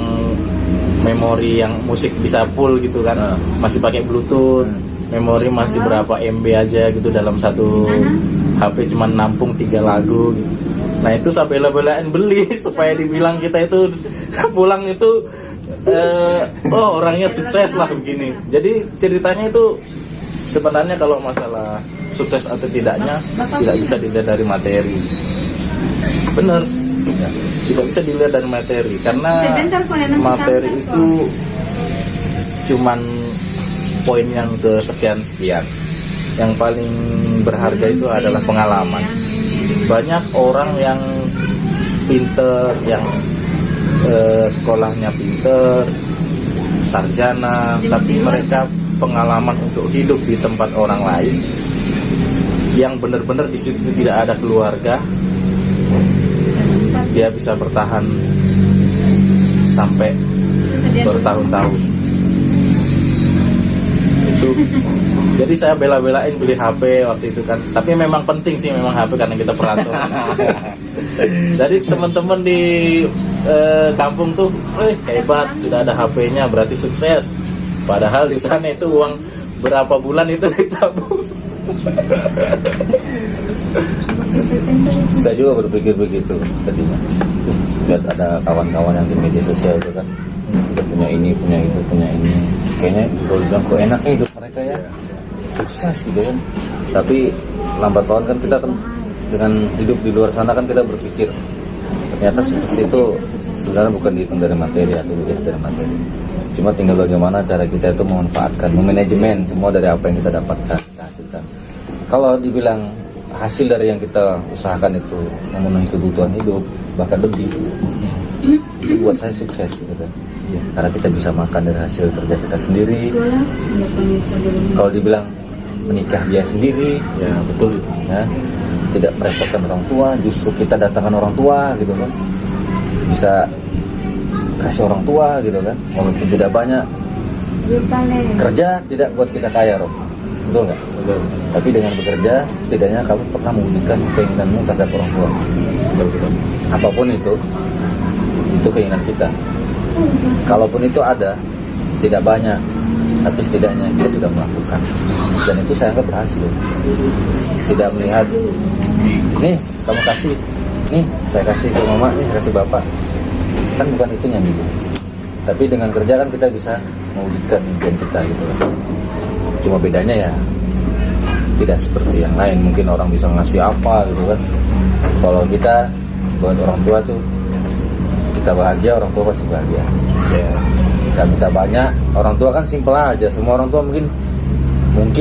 memori yang musik bisa full gitu kan. Masih pakai Bluetooth. Memori masih berapa MB aja gitu dalam satu HP, cuma nampung 3 lagu gitu. Nah itu saya bela-belain beli supaya dibilang kita itu pulang itu orangnya sukses lah begini. Jadi ceritanya itu sebenarnya kalau masalah sukses atau tidaknya tidak bisa dilihat dari materi. Bener, tidak bisa dilihat dari materi karena materi itu cuman poin yang ke sekian. Yang paling berharga itu adalah pengalaman. Banyak orang yang pinter, yang sekolahnya pinter, sarjana, tapi mereka pengalaman untuk hidup di tempat orang lain yang benar-benar di situ tidak ada keluarga, dia bisa bertahan sampai bertahun-tahun. Itu jadi saya bela-belain beli HP waktu itu kan, tapi memang penting sih memang HP karena kita perantau. Jadi teman-teman di kampung tuh hebat, sudah ada HP-nya berarti sukses. Padahal di sana itu uang berapa bulan itu ditabung.
Saya juga berpikir begitu tadinya. Lihat ada kawan-kawan yang di media sosial itu kan, udah punya ini, punya itu, punya ini. Kayaknya kalau bilang kok enak hidup mereka ya, sukses gitu kan. Tapi lambat laun kan kita kan dengan hidup di luar sana kan kita berpikir ternyata sukses itu sebenarnya bukan dihitung dari materi atau dilihat dari materi. Cuma tinggal bagaimana cara kita itu memanfaatkan, memanajemen semua dari apa yang kita dapatkan, kita hasilkan. Kalau dibilang hasil dari yang kita usahakan itu memenuhi kebutuhan hidup, bahkan lebih, itu buat saya sukses gitu kan. Karena kita bisa makan dari hasil kerja kita sendiri. Kalau dibilang menikah dia sendiri,
Ya betul itu.
ya, tidak merepotkan orang tua, justru kita datangkan orang tua gitu kan, bisa kasih orang tua gitu kan, walaupun tidak banyak. Kerja tidak buat kita kaya, Rob, betul nggak?
Betul.
Tapi dengan bekerja setidaknya kamu pernah mewujudkan keinginanmu terhadap orang tua.
Betul.
Apapun itu keinginan kita. Kalaupun itu ada, tidak banyak, tapi setidaknya kita sudah melakukan, dan itu saya anggap berhasil. Tidak melihat, nih kamu kasih, nih saya kasih ke mama, nih saya kasih bapak, kan bukan itunya gitu. Tapi dengan kerja kan kita bisa mewujudkan impian kita gitu kan. Cuma bedanya ya tidak seperti yang lain, mungkin orang bisa ngasih apa gitu kan. Kalau kita buat orang tua tuh, kita bahagia, orang tua pasti bahagia. Kita minta banyak, orang tua kan simpel aja. Semua orang tua mungkin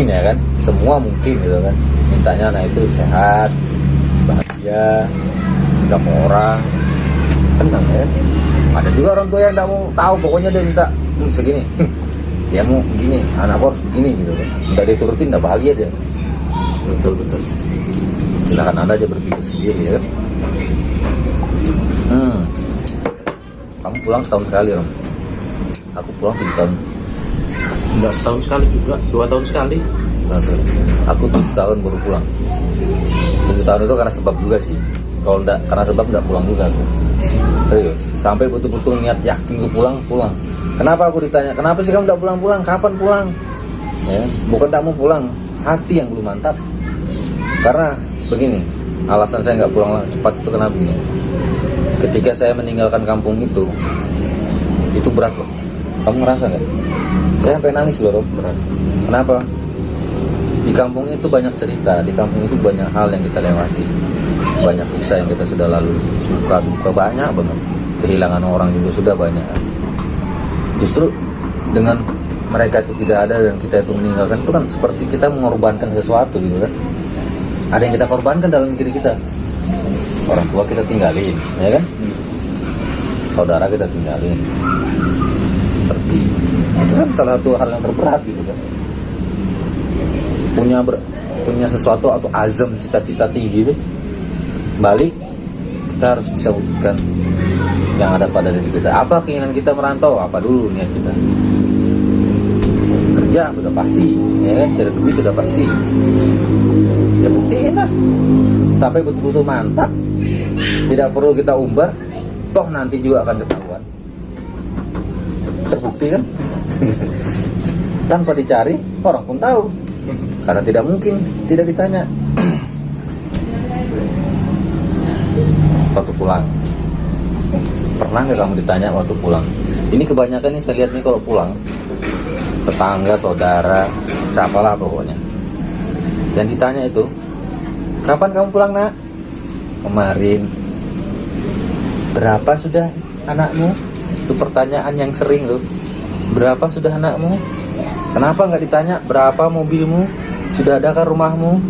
ya kan, semua mungkin gitu kan. Mintanya anak itu sehat, bahagia, nggak mau orang, tenang ya. Ada juga orang tua yang nggak mau tahu, pokoknya dia minta segini. Dia mau begini, anakku harus begini gitu kan. Nggak diturutin, nggak bahagia dia.
Betul.
Silakan Anda aja berpikir sendiri ya kan. Kamu pulang setahun sekali, Rom. Aku pulang 7 tahun.
Enggak setahun sekali juga, 2 tahun sekali.
Aku 7 tahun baru pulang. 7 tahun itu karena sebab juga sih. Kalau enggak karena sebab enggak pulang juga aku. Serius. Sampai betul-betul niat yakin gue pulang. Kenapa aku ditanya? Kenapa sih kamu enggak pulang? Kapan pulang? Ya, bukan enggak mau pulang, hati yang belum mantap. Karena begini, alasan saya enggak pulang cepat itu kenapa begini? Ketika saya meninggalkan kampung itu berat loh. Kamu ngerasa nggak? Saya sampai nangis loh, Rob. Berat. Kenapa? Di kampung itu banyak cerita, di kampung itu banyak hal yang kita lewati, banyak kisah yang kita sudah lalui, suka duka banyak banget, kehilangan orang juga sudah banyak. Justru dengan mereka itu tidak ada dan kita itu meninggalkan, itu kan seperti kita mengorbankan sesuatu gitu kan. Ada yang kita korbankan dalam diri kita. Orang tua kita tinggalin, ya kan? Saudara kita tinggalin. Seperti itu kan salah satu hal yang terberat gitu kan. Punya sesuatu atau azam, cita-cita tinggi itu, balik kita harus bisa wujudkan yang ada pada diri kita. Apa keinginan kita merantau? Apa dulu niat kita? Kerja sudah pasti, ya kan? Cari duit sudah pasti. Ya buktiin lah. Sampai betul-betul mantap. Tidak perlu kita umbar, toh nanti juga akan ketahuan. Terbukti kan? Tanpa dicari, orang pun tahu. Karena tidak mungkin tidak ditanya. Waktu pulang, pernah nggak kamu ditanya waktu pulang? Ini kebanyakan nih saya lihat nih kalau pulang, tetangga, saudara, siapalah pokoknya, yang ditanya itu, kapan kamu pulang nak? Kemarin. Berapa sudah anakmu? Itu pertanyaan yang sering loh. Berapa sudah anakmu? Kenapa nggak ditanya berapa mobilmu? Sudah adakah rumahmu?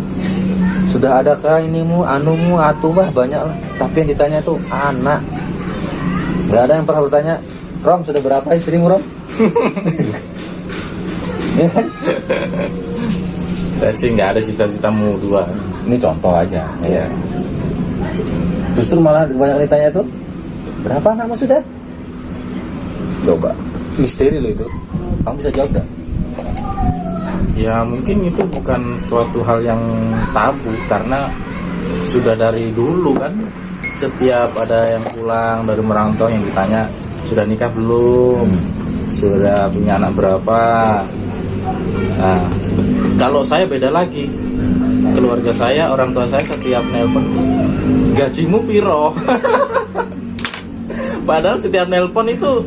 Sudah adakah inimu, anumu, atubah, banyak lah. Tapi yang ditanya itu anak. Nggak ada yang pernah bertanya, Rom sudah berapa istrimu, Rom? Ya kan?
Saya sih nggak ada cita-citamu 2.
Ini contoh aja. Ya. Justru malah banyak ditanya itu, berapa anakmu sudah? Coba, misteri loh itu. Kamu bisa jawab gak?
Ya mungkin itu bukan suatu hal yang tabu, karena sudah dari dulu kan, setiap ada yang pulang dari merantau yang ditanya, sudah nikah belum? Sudah punya anak berapa? Nah, kalau saya beda lagi. Keluarga saya, orang tua saya setiap nelpon, gajimu piro? Padahal setiap nelpon itu,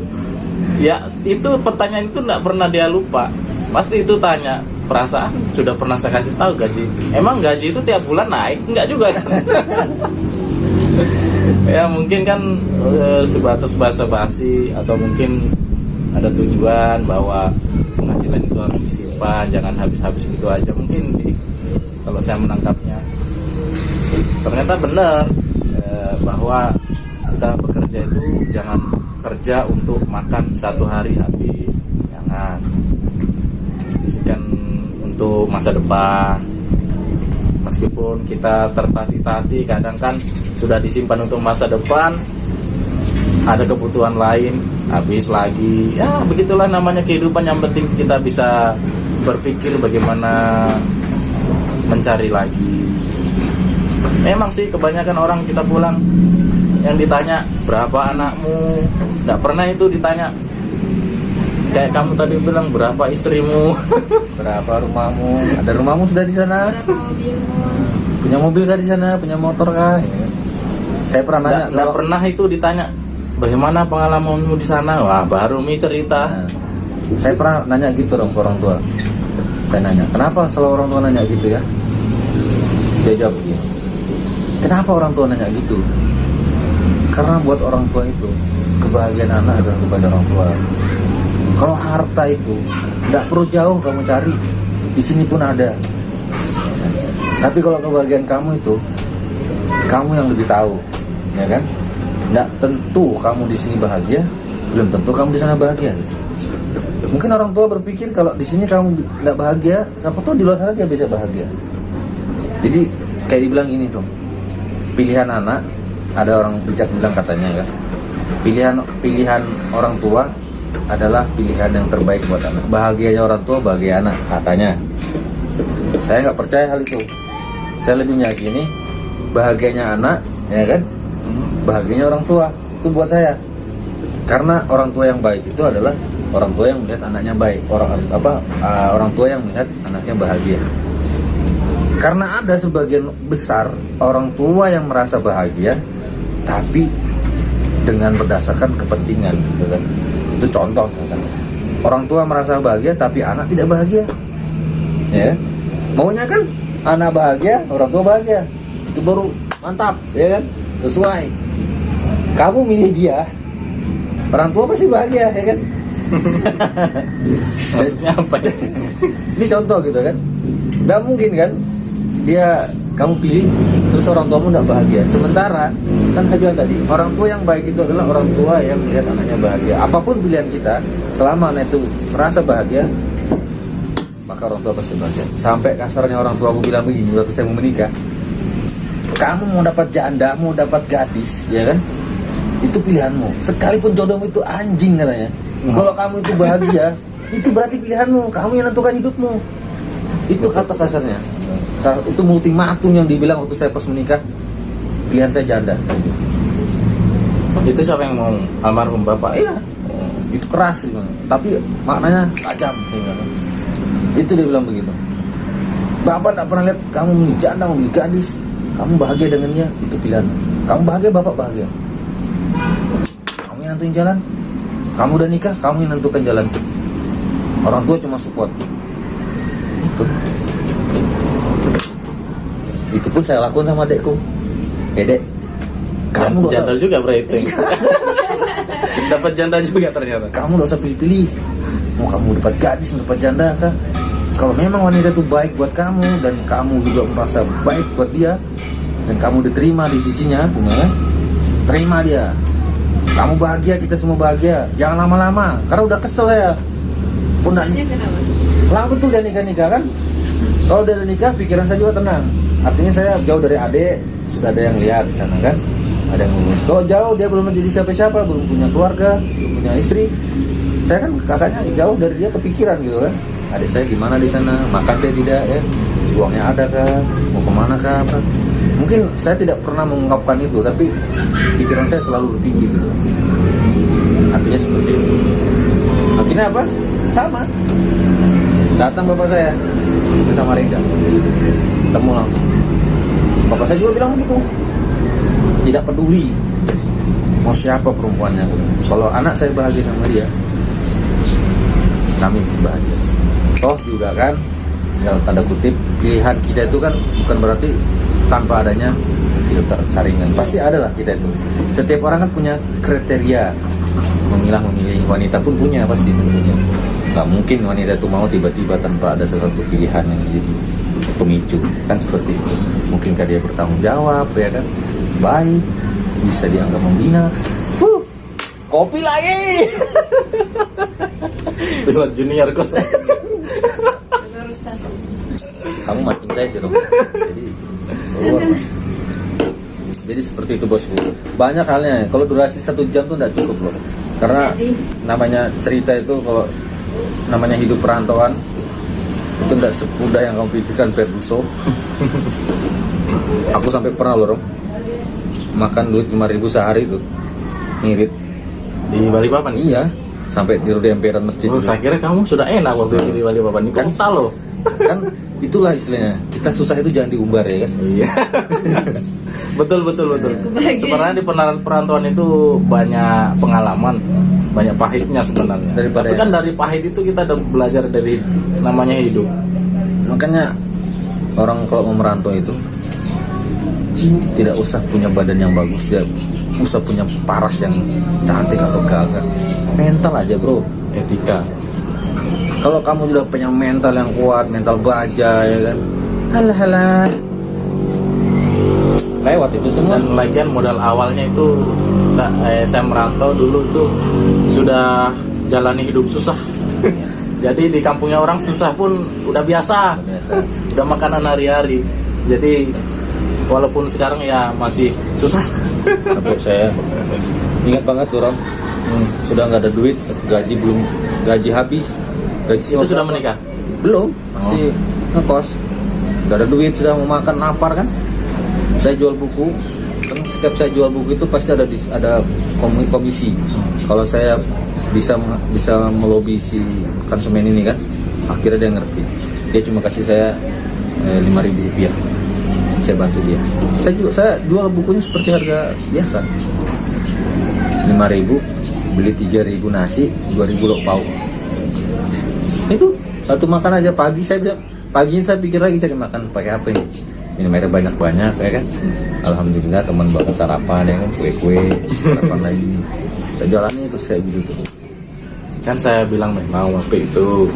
ya itu pertanyaan itu nggak pernah dia lupa. Pasti itu tanya, perasaan sudah pernah saya kasih tahu gaji. Emang gaji itu tiap bulan naik? Enggak juga kan? Ya mungkin kan sebatas basa-basi, atau mungkin ada tujuan bahwa penghasilan itu harus disimpan, jangan habis-habis gitu aja mungkin sih. Kalau saya menangkapnya, ternyata benar bahwa kita bekerja itu jangan kerja untuk makan satu hari habis, jangan. Sisihkan untuk masa depan. Meskipun kita tertati-tati, kadang kan sudah disimpan untuk masa depan, ada kebutuhan lain, habis lagi. Ya begitulah namanya kehidupan. Yang penting kita bisa berpikir bagaimana mencari lagi. Memang sih kebanyakan orang kita pulang yang ditanya berapa anakmu, nggak pernah itu ditanya kayak kamu tadi bilang berapa istrimu?
Berapa rumahmu? Ada rumahmu sudah di sana?
Berapa mobilmu?
Punya mobil kah di sana? Punya motor kah? Ya. Saya pernah nanya.
Nggak pernah itu ditanya bagaimana pengalamanmu di sana. Wah, baru Mi cerita.
Nah, saya pernah nanya gitu dong ke orang tua. Saya nanya, kenapa selalu orang tua nanya gitu ya? Dia jawab begini, kenapa orang tua nanya gitu? Karena buat orang tua itu kebahagiaan anak adalah kebahagiaan orang tua. Kalau harta itu nggak perlu jauh kamu cari, di sini pun ada. Tapi kalau kebahagiaan kamu itu, kamu yang lebih tahu, ya kan? Nggak tentu kamu di sini bahagia, belum tentu kamu di sana bahagia. Mungkin orang tua berpikir kalau di sini kamu nggak bahagia, siapa tahu di luar sana dia bisa bahagia. Jadi kayak dibilang ini dong, pilihan anak, ada orang bijak bilang katanya kan, pilihan orang tua adalah pilihan yang terbaik buat anak. Bahagianya orang tua, bahagia anak katanya. Saya nggak percaya hal itu. Saya lebih meyakini bahagianya anak, ya kan, bahagianya orang tua itu buat saya. Karena orang tua yang baik itu adalah orang tua yang melihat anaknya baik, orang tua yang melihat anaknya bahagia. Karena ada sebagian besar orang tua yang merasa bahagia, tapi dengan berdasarkan kepentingan, gitu kan? Itu contoh, kan? Orang tua merasa bahagia, tapi anak tidak bahagia, ya? Maunya kan anak bahagia, orang tua bahagia, itu baru mantap, ya kan? Sesuai. Kamu milih dia, orang tua pasti bahagia, ya kan?
Maksudnya apa ya?
Ini contoh gitu kan, nggak mungkin kan dia kamu pilih terus orang tuamu nggak bahagia. Sementara kan saya bilang tadi, orang tua yang baik itu adalah orang tua yang melihat anaknya bahagia. Apapun pilihan kita, selama anak itu merasa bahagia, maka orang tua pasti bahagia. Sampai kasarnya orang tua aku bilang begini waktu saya mau menikah, kamu mau dapat janda, mau dapat gadis, ya kan, itu pilihanmu. Sekalipun jodohmu itu anjing katanya, kalau kamu itu bahagia, itu berarti pilihanmu, kamu yang nentukan hidupmu. Itu kata kasarnya. Itu ultimatum yang dibilang waktu saya pas menikah, pilihan saya janda.
Itu siapa yang mau? Almarhum bapak?
Iya, itu keras gitu. Tapi maknanya tajam. Itu dia bilang begitu. Bapak tak pernah lihat kamu milih janda, milih gadis, kamu bahagia dengan dia, itu pilihan. Kamu bahagia, bapak bahagia. Kamu yang nentuin jalan. Kamu udah nikah, kamu yang nentukan jalan. Orang tua cuma support. Itu pun saya lakukan sama adekku. Dek, kamu
janda juga berarti. Dapat janda juga ternyata.
Kamu gak usah pilih-pilih. Mau kamu dapat gadis, dapat janda kah? Kalau memang wanita itu baik buat kamu dan kamu juga merasa baik buat dia dan kamu diterima di sisinya, kan? Terima dia. Kamu bahagia, kita semua bahagia. Jangan lama-lama, karena udah kesel ya.
Maksudnya kenapa?
Langsung tuh dia nikah kan? Kalau udah nikah, pikiran saya juga tenang. Artinya saya jauh dari adik, sudah ada yang lihat di sana kan, ada yang ngurus. Kalau jauh dia belum menjadi siapa-siapa, belum punya keluarga, belum punya istri. Saya kan kakaknya jauh dari dia, kepikiran gitu kan. Adik saya gimana di sana, makan teh tidak ya, uangnya ada kah, mau kemana kah? Apa? Mungkin saya tidak pernah mengungkapkan itu, tapi pikiran saya selalu berpikir gitu. Artinya seperti itu. Akhirnya apa? Sama. Datang bapak saya bersama Rega, ketemu langsung. Bapak saya juga bilang begitu, tidak peduli mau siapa perempuannya. Kalau anak saya bahagia sama dia, kami ikut bahagia. Toh juga kan, dalam tanda kutip, pilihan kita itu kan bukan berarti tanpa adanya filter saringan. Pasti ada lah kita itu. Setiap orang kan punya kriteria memilih. Wanita pun punya, pasti punya. Gak mungkin wanita itu mau tiba-tiba tanpa ada sesuatu pilihan yang jadi pemicu, kan seperti itu. Mungkinkah dia bertanggung jawab, ya kan, baik, bisa dianggap membina. Kopi lagi.
Lewat junior kos.
Harus tas.
Kamu mancing saya sih dong. Jadi seperti itu bosku. Banyak halnya. Kalau durasi 1 jam tuh nggak cukup loh. Karena namanya cerita itu, kalau namanya hidup perantauan itu tidak semudah yang kamu pikirkan, Ferguson. Aku sampai pernah loh makan duit 5.000 sehari itu, ngirit
Di Balikpapan?
iya, sampai tidur di emperan masjid.
Oh, saya kira kamu sudah enak waktu itu di Balikpapan. Ini
Kan?
kota loh.
Kan itulah istilahnya, kita susah itu jangan diumbar ya kan.
Iya. betul.
Kebahagiaan.
Sebenarnya di perantauan itu banyak pengalaman, banyak pahitnya sebenarnya.
Daripada
Tapi kan dari pahit itu kita udah belajar dari namanya hidup.
Makanya orang kalau mau merantau itu tidak usah punya badan yang bagus, tidak usah punya paras yang cantik atau gagah, mental aja bro.
Etika.
Kalau kamu sudah punya mental yang kuat, mental baja ya kan, halah lewat itu semua.
Dan lagian modal awalnya itu saya merantau dulu tuh sudah jalani hidup susah. Jadi di kampungnya orang susah pun udah biasa, udah makanan hari-hari. Jadi walaupun sekarang ya masih susah.
Sampai saya ingat banget tuh Ram, sudah nggak ada duit, gaji habis,
Itu sudah menikah?
belum, masih ngekos, nggak ada duit, sudah mau makan lapar kan. Saya jual buku, kan setiap saya jual buku itu pasti ada komisi. Kalau saya bisa melobi si konsumen ini kan, akhirnya dia ngerti. Dia cuma kasih saya 5.000 rupiah, saya bantu dia. Saya jual bukunya seperti harga biasa, 5.000, beli 3.000 nasi, 2.000 lauk pauk. Itu satu makan aja pagi. Paginya saya pikir lagi saya makan pakai apa ini, minum air banyak-banyak ya kan. Alhamdulillah teman bawa sarapan ya kan, kue sarapan lagi. Saya jalannya itu saya gitu tuh.
Kan saya bilang memang waktu itu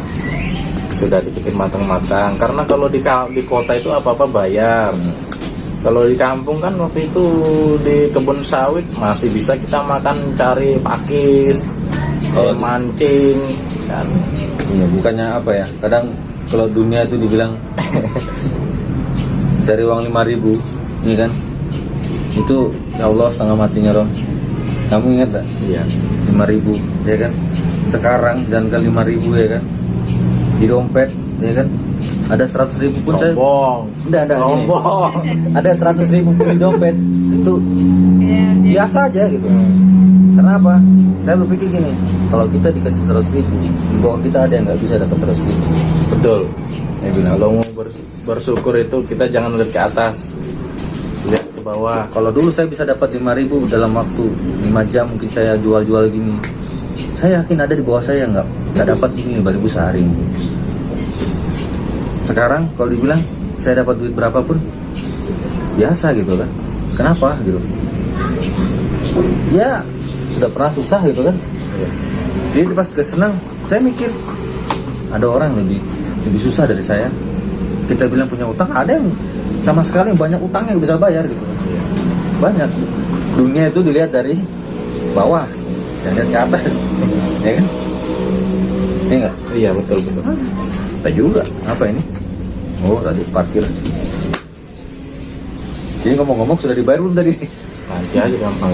sudah dipikir matang-matang, karena kalau di kota itu apa-apa bayar. Kalau di kampung kan waktu itu di kebun sawit masih bisa kita makan, cari pakis,
Kalau
mancing kan.
Iya, bukannya apa ya, kadang kalau dunia itu dibilang cari uang 5.000, iya kan, itu ya Allah setengah matinya Rom. Kamu ingat gak?
Iya.
5.000 ya kan, sekarang dan ke 5.000 ya kan, di dompet ya kan ada 100.000 pun saya
Sombong.
enggak gini.
Sombong.
Ada 100.000 pun di dompet itu
Ya,
biasa aja gitu. Karena apa? Saya berpikir gini, kalau kita dikasih 100.000, di bawah kita ada yang nggak bisa dapat 100.000.
Betul.
Saya bilang,
Kalau mau bersyukur itu kita jangan lihat ke atas, lihat ke bawah.
kalau dulu saya bisa dapat 5.000 dalam waktu 5 jam, mungkin saya jual-jual gini, saya yakin ada di bawah saya nggak dapat ini 5.000 sehari. Sekarang kalau dibilang saya dapat duit berapapun biasa gitu kan. Kenapa gitu? Ya sudah pernah susah gitu kan. Jadi pas kesenang, saya mikir ada orang lebih susah dari saya. Kita bilang punya utang, ada yang sama sekali banyak utangnya bisa bayar gitu. Banyak. Dunia itu dilihat dari bawah, jangan lihat ke atas, ya kan? Iya nggak?
Iya, betul.
Kita juga. Apa ini? Oh, tadi parkir. Jadi ngomong-ngomong sudah dibayar belum tadi?
Nanti aja gampang.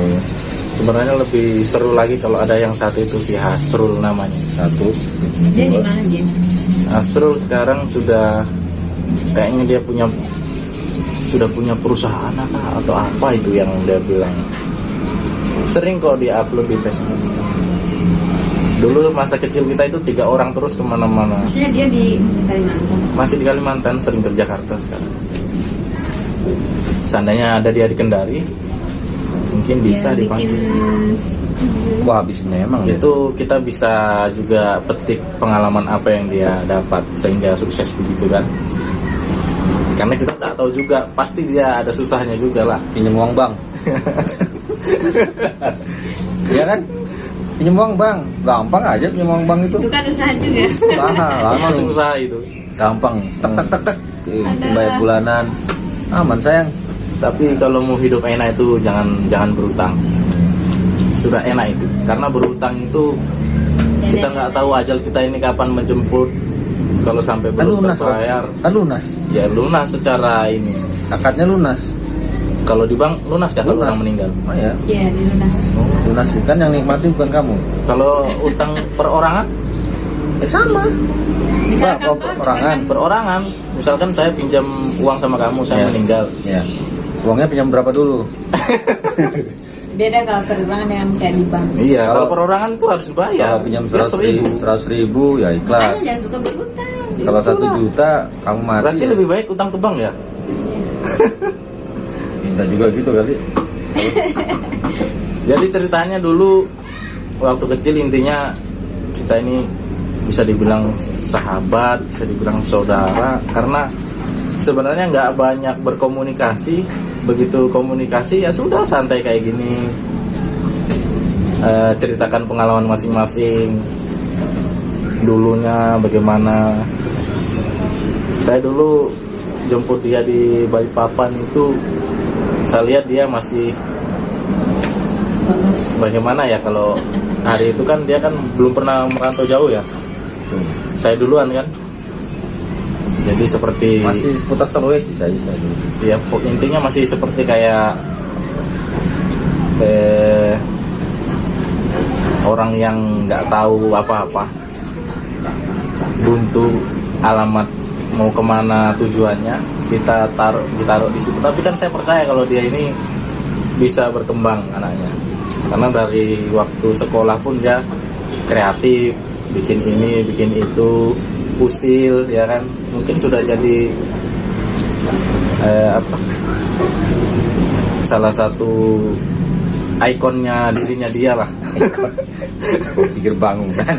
Sebenarnya lebih seru lagi kalau ada yang satu itu si Hasrul namanya.
Satu.
dia di mana dia?
Hasrul sekarang sudah kayaknya dia sudah punya perusahaan atau apa itu yang dia bilang. Sering kok dia upload di Facebook. Dulu masa kecil kita itu 3 orang terus kemana-mana.
Maksudnya dia di Kalimantan.
Masih di Kalimantan, sering ke Jakarta sekarang. Seandainya ada dia di Kendari, mungkin bisa
Ya,
dipanggil.
Wah, habisnya emang ya.
Itu kita bisa juga petik pengalaman apa yang dia dapat sehingga sukses begitu kan. Karena kita nggak tahu juga, pasti dia ada susahnya juga lah.
Pinjam uang bang. Iya kan? Pinjam uang bang, gampang aja pinjam uang bang itu.
Itu kan usaha juga.
Usaha, lama
Masih
lu.
usaha itu.
Gampang, tek. Bayar bulanan, aman sayang.
Tapi kalau mau hidup enak itu jangan berutang. Sudah enak itu, karena berutang itu kita nggak tahu ajal kita ini kapan menjemput. Kalau sampai
Kan
belum
lunas,
terbayar,
kan lunas.
ya lunas secara ini.
Akadnya lunas.
Kalau di bank lunas kan kalau
Lunas.
orang meninggal.
Oh ya,
Iya, di lunas.
lunas kan yang nikmati bukan kamu.
Kalau utang perorangan,
Sama.
Misalkan
Pak, perorangan.
perorangan. Misalkan saya pinjam uang sama kamu, saya
Ya.
meninggal.
Ya. Uangnya pinjam berapa dulu?
Beda kalau perubahan dengan kayak di bank.
Iya, kalau
Kalau-
perorangan tuh harus bayar.
Kalau pinjam
Ya,
100 ribu ya ikhlas.
Makanya jangan suka berutang.
Kalau 1 juta kamu mati.
Berarti
ya.
lebih baik utang ke bank ya?
Minta juga gitu kali.
Jadi ceritanya dulu waktu kecil intinya kita ini bisa dibilang sahabat, bisa dibilang saudara, karena sebenarnya nggak banyak berkomunikasi. Begitu komunikasi ya sudah santai kayak gini. Ceritakan pengalaman masing-masing. Dulunya bagaimana. Saya dulu jemput dia di Balikpapan itu, saya lihat dia masih
Bagus.
bagaimana ya, kalau hari itu kan dia kan belum pernah merantau jauh ya. Saya duluan kan. Jadi seperti
Masih seputar Sulawesi saya dulu.
ya intinya masih seperti kayak orang yang nggak tahu apa-apa, buntu alamat mau kemana tujuannya, kita ditaruh di situ. Tapi kan saya percaya kalau dia ini bisa berkembang anaknya, karena dari waktu sekolah pun dia kreatif, bikin ini bikin itu, usil ya kan, mungkin sudah jadi salah satu ikonnya dirinya dia lah.
Kok pikir bangun kan?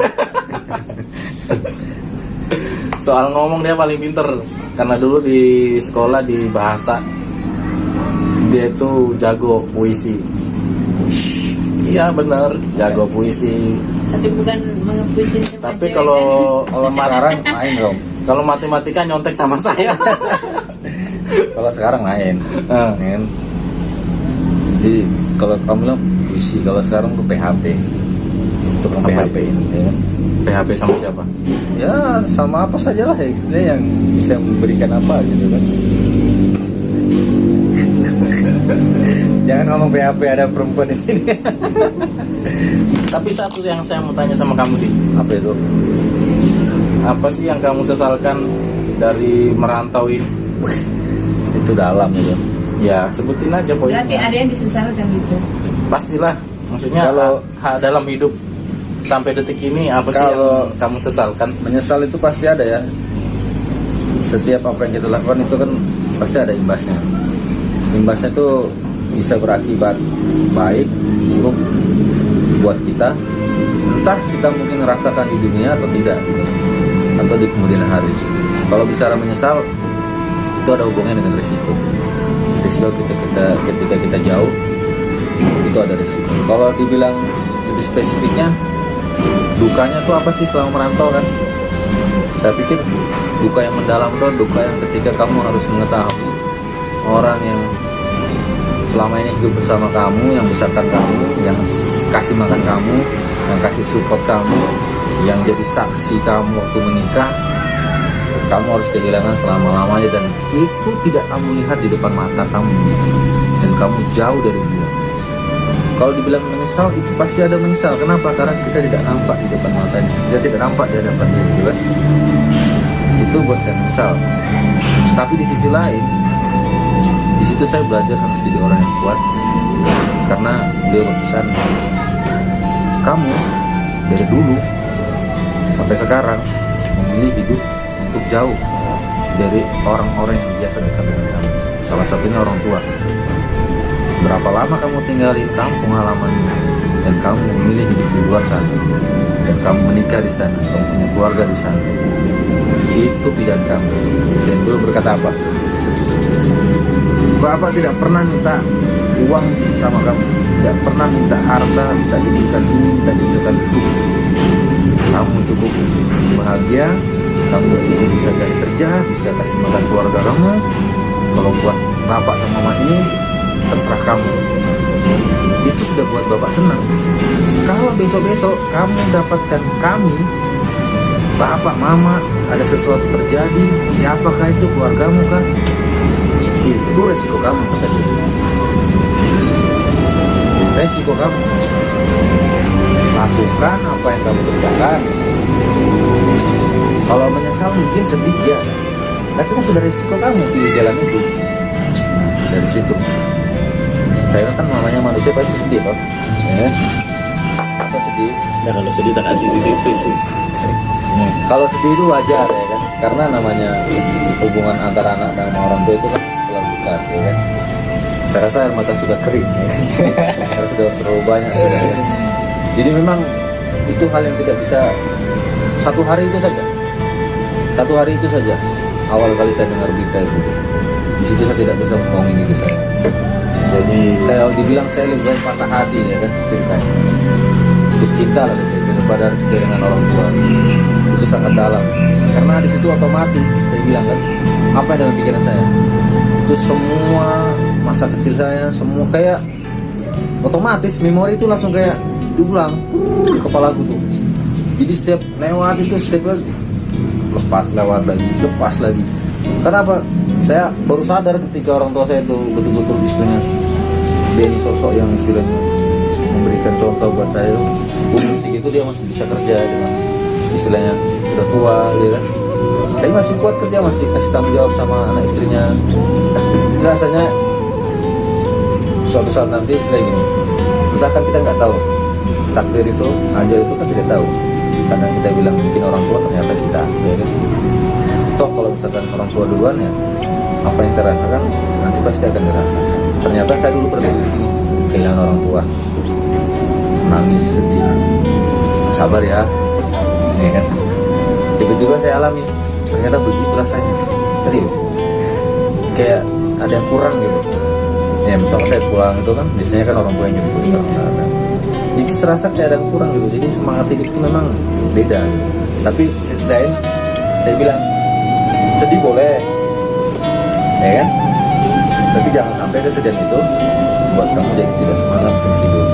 Soal ngomong dia paling pinter, karena dulu di sekolah di bahasa dia itu jago puisi. Iya bener, jago puisi.
Tapi bukan mengepuisin
Tapi kalau
Sekarang main dong.
kalau matematika nyontek sama saya.
Kalau sekarang main.
Eh.
Main. Jadi kalau kamu bilang puisi, kalau sekarang tuh PHP. Untuk
Apa
PHP ini. Ya kan?
PHP sama siapa?
Ya sama apa saja lah ya, istilahnya yang bisa memberikan apa gitu kan. Jangan ngomong PHP ada perempuan di sini.
Tapi satu yang saya mau tanya sama kamu, Di.
Apa itu?
Apa sih yang kamu sesalkan dari merantau ini?
Itu dalam gitu.
Ya, sebutin aja poinnya.
berarti ada yang disesalkan gitu.
Pastilah. Maksudnya
Kalau-
dalam hidup sampai detik ini apa sih
Kalau-
yang kamu sesalkan?
Menyesal itu pasti ada ya. Setiap apa yang kita lakukan itu kan pasti ada imbasnya. Imbasnya itu bisa berakibat baik, buruk buat kita. Entah kita mungkin merasakan di dunia atau tidak, gitu. Atau di kemudian hari. Kalau bicara menyesal, itu ada hubungannya dengan risiko. Risiko ketika kita jauh, itu ada risiko. Kalau dibilang lebih spesifiknya, dukanya tuh apa sih selama merantau kan? Saya pikir duka yang mendalam tuh duka yang ketika kamu harus mengetahui orang yang selama ini hidup bersama kamu, yang besarkan kamu, yang kasih makan kamu, yang kasih support kamu, yang jadi saksi kamu waktu menikah, kamu harus kehilangan selama-lamanya, dan itu tidak kamu lihat di depan mata kamu, dan kamu jauh dari dia. Kalau dibilang menyesal, itu pasti ada menyesal. Kenapa? Karena kita tidak nampak di depan matanya, kita tidak nampak di hadapan dia, gitu kan? Itu buat saya menyesal. Tapi di sisi lain, di situ saya belajar harus jadi orang yang kuat, karena dia berpesan, kamu dari dulu sampai sekarang memilih hidup untuk jauh dari orang-orang yang biasa dekat dengan kamu. Salah satunya orang tua. Berapa lama kamu tinggalin kampung halamanmu dan kamu memilih hidup di luar sana, dan kamu menikah di sana, kamu punya keluarga di sana. Itu pilihan kamu. Dan dulu berkata apa? Bapak tidak pernah minta uang sama kamu, tidak pernah minta harta, minta diberikan ini, minta diberikan itu. Kamu cukup bahagia, kamu cukup bisa cari kerja, bisa kasih makan keluarga kamu. Kalau buat bapak sama mama ini, terserah kamu. Itu sudah buat bapak senang. Kalau besok-besok kamu dapatkan kami, bapak, mama, ada sesuatu terjadi, siapakah itu, keluargamu kan? Itu resiko kamu, kata dia. Resiko kamu. Lakukan apa yang kamu kerjakan. Kalau menyesal mungkin sedih ya, tapi kan sudah resiko kamu pilih jalan itu. Nah, dari situ saya kan namanya manusia pasti sedih Pak ya. Apa sedih?
Nah kalau sedih tak kasih titik sih.
Kalau sedih itu wajar ya kan, karena namanya hubungan antara anak dan orang tua itu kan selalu dekat ya kan. Saya rasa air mata sudah kering ya kan? Karena sudah terlalu banyak ya kan? Jadi memang itu hal yang tidak bisa satu hari itu saja awal kali saya dengar berita itu, di situ saya tidak bisa bohongin itu saya. Jadi kalau dibilang saya lebih banyak patah hati ya kan ceritanya, terus cinta lah lebih daripada rezeki dengan orang tua itu sangat dalam, karena di situ otomatis saya bilang kan apa yang dalam pikiran saya itu semua masa kecil saya semua kayak otomatis memori itu langsung kayak diulang di kepalaku tuh. Jadi setiap lewat itu setiap lewat lagi. Karena apa? Saya baru sadar ketika orang tua saya itu betul-betul istilahnya Benny sosok yang istilahnya memberikan contoh buat saya. Umur segitu dia masih bisa kerja dengan istilahnya sudah tua, ya kan? Saya masih kuat kerja, masih kasih tanggung jawab sama anak istrinya. Rasanya suatu saat nanti istilah gini, entah kan kita nggak tahu takdir itu, ajar itu kan tidak tahu. Kadang kita bilang mungkin orang tua, ternyata kita ya kan? Toh kalau misalkan orang tua duluan ya apa yang saya rasakan nanti pasti akan dirasakan. Ternyata saya dulu pernah begini, kehilangan orang tua, nangis, sedih, sabar ya kan? Tiba-tiba saya alami, ternyata begitu rasanya, serius, kayak ada yang kurang gitu. Ya misalnya saya pulang itu kan biasanya kan orang tua yang jemput, sekarang nggak ada. Jadi serasa kayak ada yang kurang gitu. Jadi semangat hidup itu memang beda gitu. Tapi sisi lain saya bilang sedih boleh, ya kan? Tapi jangan sampai kesedihan itu buat kamu jadi tidak semangat untuk hidup.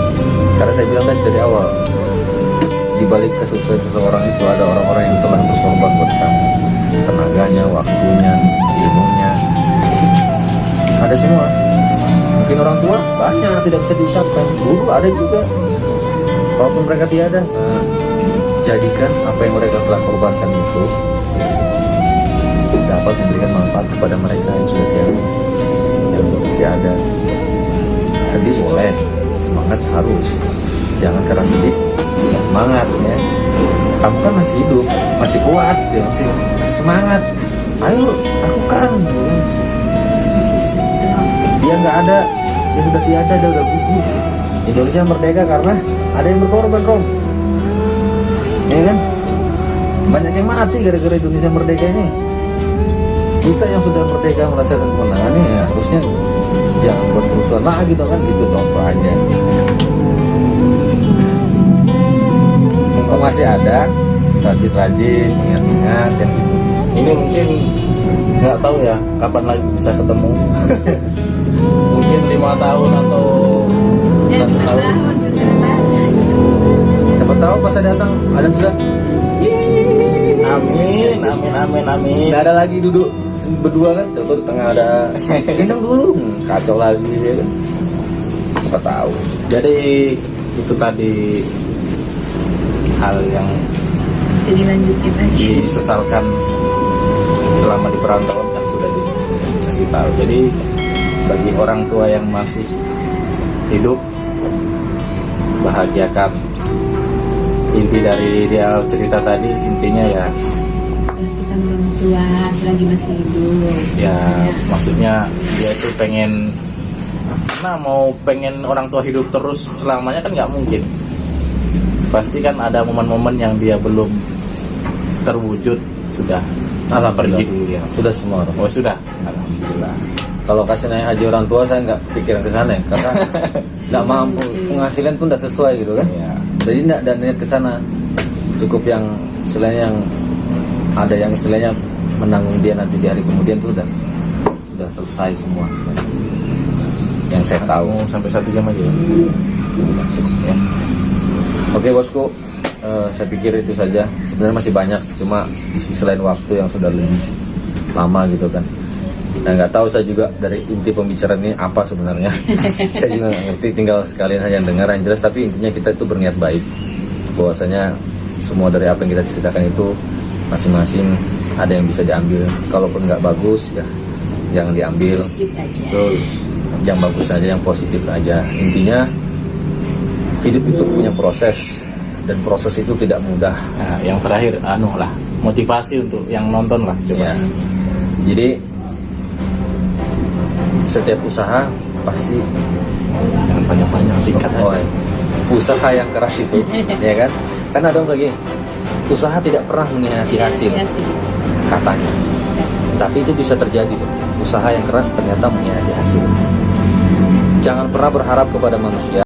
Karena saya bilang tadi dari awal, di balik kesuksesan seseorang itu ada orang-orang yang telah berkorban buat kamu, tenaganya, waktunya, ilmunya, ada semua. Mungkin orang tua banyak tidak bisa diucapkan, dulu ada juga. Kalaupun mereka tiada, jadikan apa yang mereka telah korbankan itu dapat memberikan manfaat kepada mereka yang sudah tiada, yang masih ada. Sedih boleh, semangat harus. Jangan karena sedih semangat ya. Kamu kan masih hidup, masih kuat, ya, masih semangat. Ayo lakukan. Dia nggak ada, dia sudah tiada, dia udah gugur. Indonesia merdeka karena ada yang berkorban, Rom. Ya kan? Banyak yang mati gara-gara Indonesia merdeka ini. Kita yang sudah merdeka merasakan kemenangan ini ya harusnya jangan buat kerusuhan lagi dong kan, gitu contoh aja. Mumpung masih ada, rajin-rajin, ingat-ingat yang gitu.
Ini mungkin nggak tahu ya kapan lagi bisa ketemu. Mungkin 5 tahun atau 1
5
tahun.
tahun sudah banyak.
Siapa tahu pas saya datang ada sudah.
Amin.
Nggak ada lagi duduk berdua kan, tuh di tengah ada gendong dulu, kacau lagi ya kan. Siapa tahu.
Jadi itu tadi hal yang
Jadi lanjutin aja.
disesalkan selama di perantauan kan sudah dikasih tahu. Jadi bagi orang tua yang masih hidup, bahagiakan. Inti dari dia cerita tadi, intinya ya
Kita orang tua selagi masih hidup.
ya maksudnya dia itu pengen, karena mau pengen orang tua hidup terus selamanya kan nggak mungkin. Pasti kan ada momen-momen yang dia belum terwujud, sudah pergi dulu ya.
Sudah semua.
Oh sudah, alhamdulillah.
Kalau kasih naik haji orang tua saya nggak pikiran ke sana ya, karena nggak mampu, penghasilan pun nggak sesuai gitu kan.
Ya.
Jadi nggak ada niat ke sana. Cukup yang istilahnya yang ada yang istilahnya menanggung dia nanti di hari kemudian tuh udah selesai semua istilahnya. Yang saya tahu.
Sampai 1 jam aja.
Ya. Oke bosku, saya pikir itu saja. Sebenarnya masih banyak, cuma di sisi lain waktu yang sudah lebih lama gitu kan. Nah nggak tahu saya juga dari inti pembicaraan ini apa sebenarnya. Saya juga nggak ngerti, tinggal sekalian hanya dengar yang jelas. Tapi intinya kita itu berniat baik, bahwasanya semua dari apa yang kita ceritakan itu masing-masing ada yang bisa diambil. Kalaupun nggak bagus ya jangan diambil.
Skip aja.
Betul. yang bagus aja, yang positif aja. Intinya hidup itu punya proses, dan proses itu tidak mudah.
Nah, yang terakhir motivasi untuk yang nonton lah coba.
Ya. Jadi setiap usaha pasti
Jangan panjang-panjang, singkat aja.
usaha yang keras itu, ya kan? Kan ada orang lagi, usaha tidak pernah mengkhianati hasil,
Iya sih.
katanya. Tapi itu bisa terjadi loh. Usaha yang keras ternyata mengkhianati hasil. Jangan pernah berharap kepada manusia.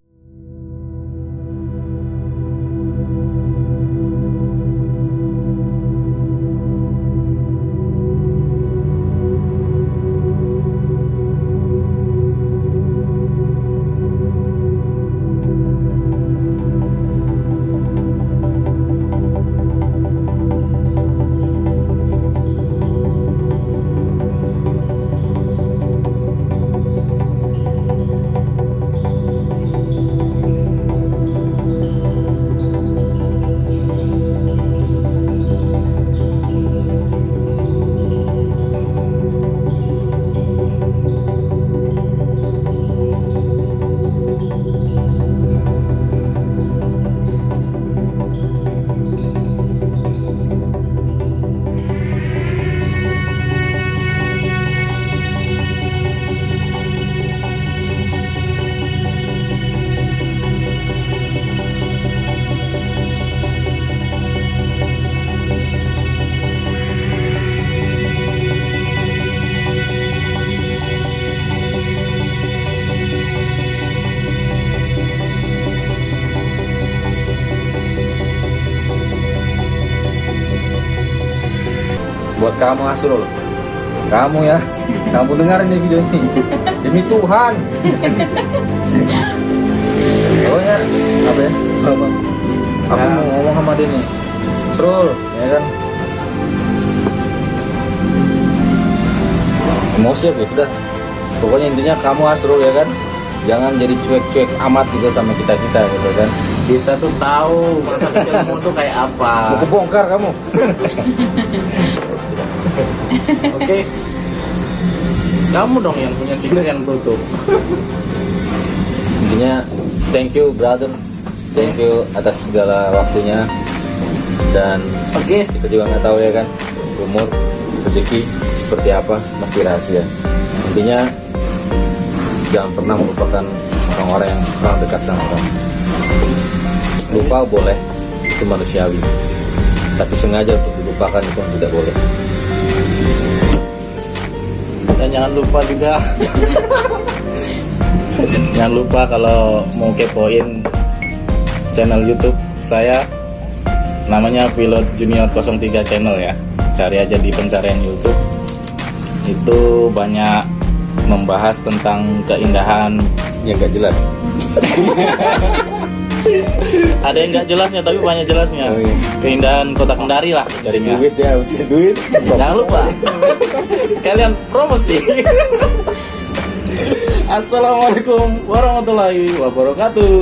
Buat kamu Asrul, kamu ya, kamu dengar ini video ini demi Tuhan. Pokoknya apa ya? Aku mau ngomong sama dia nih, Asrul, ya kan? Emosi aku udah. Pokoknya intinya kamu Asrul ya kan, jangan jadi cuek-cuek amat gitu sama kita gitu kan.
Kita tuh tahu masa kecilmu tuh kayak apa.
Mau kebongkar kamu.
Oke. Kamu dong yang punya channel yang tutup.
Intinya thank you brother, thank you atas segala waktunya. Dan
Oke.
kita juga nggak tahu ya kan, umur, rezeki seperti apa masih rahasia. Intinya jangan pernah melupakan orang-orang yang kurang dekat sama kamu. Lupa boleh, itu manusiawi, tapi sengaja untuk dilupakan itu tidak boleh.
Dan jangan lupa juga jangan lupa kalau mau kepoin channel YouTube saya, namanya Pilot Junior 03 channel ya. Cari aja di pencarian YouTube. Itu banyak membahas tentang keindahan.
Ya nggak jelas.
Ada yang nggak jelasnya tapi banyak jelasnya.
Oh, iya.
Keindahan Kota Kendari lah.
Cari
jadinya.
duit ya, cari duit.
Jangan lupa sekalian promosi. Assalamualaikum warahmatullahi wabarakatuh.